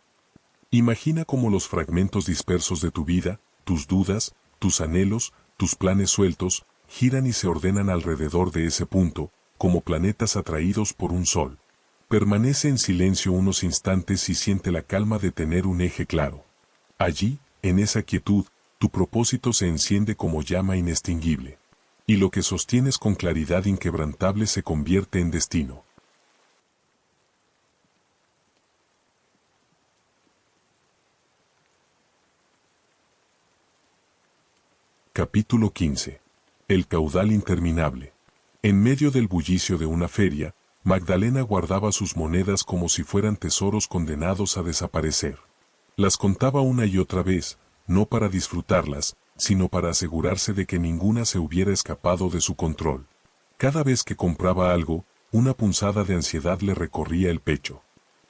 Imagina cómo los fragmentos dispersos de tu vida, tus dudas, tus anhelos, tus planes sueltos, giran y se ordenan alrededor de ese punto, como planetas atraídos por un sol. Permanece en silencio unos instantes y siente la calma de tener un eje claro. Allí, en esa quietud, tu propósito se enciende como llama inextinguible. Y lo que sostienes con claridad inquebrantable se convierte en destino. Capítulo 15. El caudal interminable. En medio del bullicio de una feria, Magdalena guardaba sus monedas como si fueran tesoros condenados a desaparecer. Las contaba una y otra vez, no para disfrutarlas, sino para asegurarse de que ninguna se hubiera escapado de su control. Cada vez que compraba algo, una punzada de ansiedad le recorría el pecho.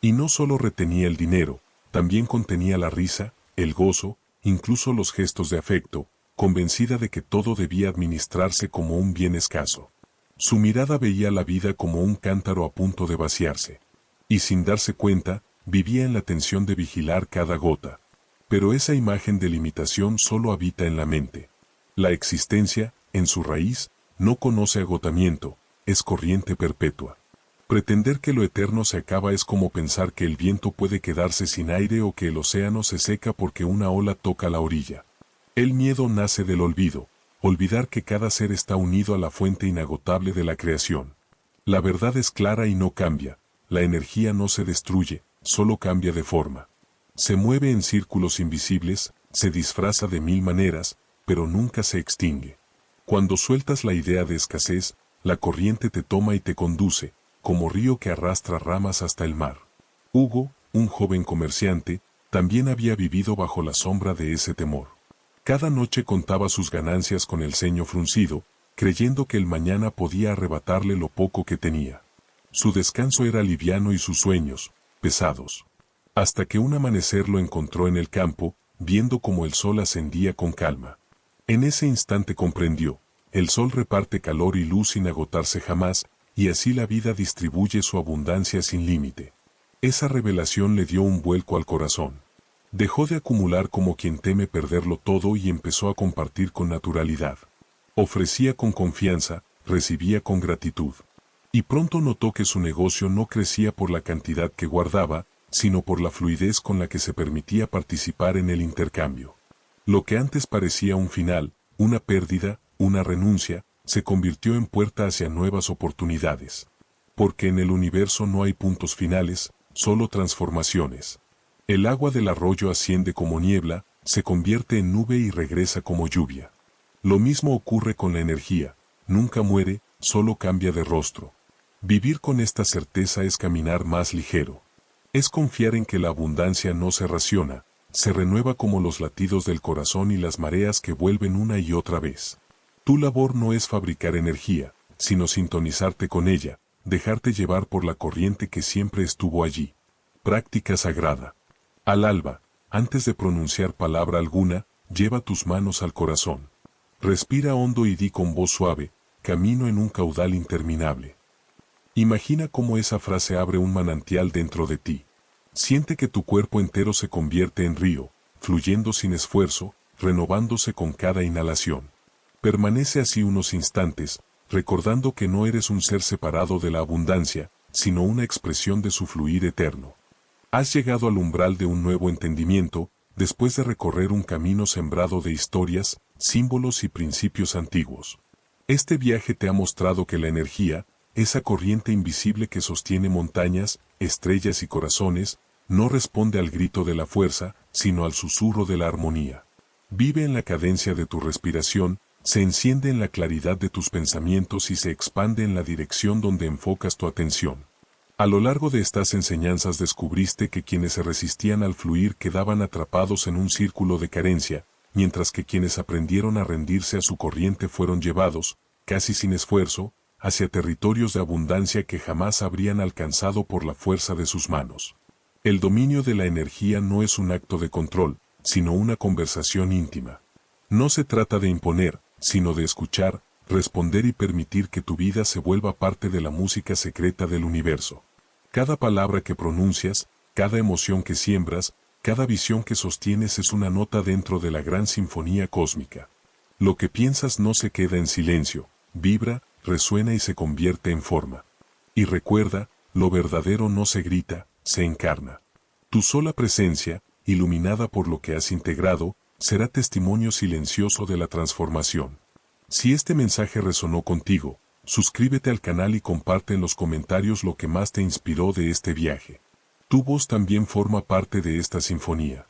Y no solo retenía el dinero, también contenía la risa, el gozo, incluso los gestos de afecto, convencida de que todo debía administrarse como un bien escaso. Su mirada veía la vida como un cántaro a punto de vaciarse. Y sin darse cuenta, vivía en la tensión de vigilar cada gota. Pero esa imagen de limitación solo habita en la mente. La existencia, en su raíz, no conoce agotamiento, es corriente perpetua. Pretender que lo eterno se acaba es como pensar que el viento puede quedarse sin aire o que el océano se seca porque una ola toca la orilla. El miedo nace del olvido, olvidar que cada ser está unido a la fuente inagotable de la creación. La verdad es clara y no cambia, la energía no se destruye, solo cambia de forma. Se mueve en círculos invisibles, se disfraza de 1000 maneras, pero nunca se extingue. Cuando sueltas la idea de escasez, la corriente te toma y te conduce, como río que arrastra ramas hasta el mar. Hugo, un joven comerciante, también había vivido bajo la sombra de ese temor. Cada noche contaba sus ganancias con el ceño fruncido, creyendo que el mañana podía arrebatarle lo poco que tenía. Su descanso era liviano y sus sueños, pesados. Hasta que un amanecer lo encontró en el campo, viendo cómo el sol ascendía con calma. En ese instante comprendió: el sol reparte calor y luz sin agotarse jamás, y así la vida distribuye su abundancia sin límite. Esa revelación le dio un vuelco al corazón. Dejó de acumular como quien teme perderlo todo y empezó a compartir con naturalidad. Ofrecía con confianza, recibía con gratitud. Y pronto notó que su negocio no crecía por la cantidad que guardaba, sino por la fluidez con la que se permitía participar en el intercambio. Lo que antes parecía un final, una pérdida, una renuncia, se convirtió en puerta hacia nuevas oportunidades. Porque en el universo no hay puntos finales, solo transformaciones. El agua del arroyo asciende como niebla, se convierte en nube y regresa como lluvia. Lo mismo ocurre con la energía, nunca muere, solo cambia de rostro. Vivir con esta certeza es caminar más ligero. Es confiar en que la abundancia no se raciona, se renueva como los latidos del corazón y las mareas que vuelven una y otra vez. Tu labor no es fabricar energía, sino sintonizarte con ella, dejarte llevar por la corriente que siempre estuvo allí. Práctica sagrada. Al alba, antes de pronunciar palabra alguna, lleva tus manos al corazón. Respira hondo y di con voz suave: camino en un caudal interminable. Imagina cómo esa frase abre un manantial dentro de ti. Siente que tu cuerpo entero se convierte en río, fluyendo sin esfuerzo, renovándose con cada inhalación. Permanece así unos instantes, recordando que no eres un ser separado de la abundancia, sino una expresión de su fluir eterno. Has llegado al umbral de un nuevo entendimiento, después de recorrer un camino sembrado de historias, símbolos y principios antiguos. Este viaje te ha mostrado que la energía, esa corriente invisible que sostiene montañas, estrellas y corazones, no responde al grito de la fuerza, sino al susurro de la armonía. Vive en la cadencia de tu respiración, se enciende en la claridad de tus pensamientos y se expande en la dirección donde enfocas tu atención. A lo largo de estas enseñanzas descubriste que quienes se resistían al fluir quedaban atrapados en un círculo de carencia, mientras que quienes aprendieron a rendirse a su corriente fueron llevados, casi sin esfuerzo, hacia territorios de abundancia que jamás habrían alcanzado por la fuerza de sus manos. El dominio de la energía no es un acto de control, sino una conversación íntima. No se trata de imponer, sino de escuchar, responder y permitir que tu vida se vuelva parte de la música secreta del universo. Cada palabra que pronuncias, cada emoción que siembras, cada visión que sostienes es una nota dentro de la gran sinfonía cósmica. Lo que piensas no se queda en silencio, vibra, resuena y se convierte en forma. Y recuerda, lo verdadero no se grita, se encarna. Tu sola presencia, iluminada por lo que has integrado, será testimonio silencioso de la transformación. Si este mensaje resonó contigo, suscríbete al canal y comparte en los comentarios lo que más te inspiró de este viaje. Tu voz también forma parte de esta sinfonía.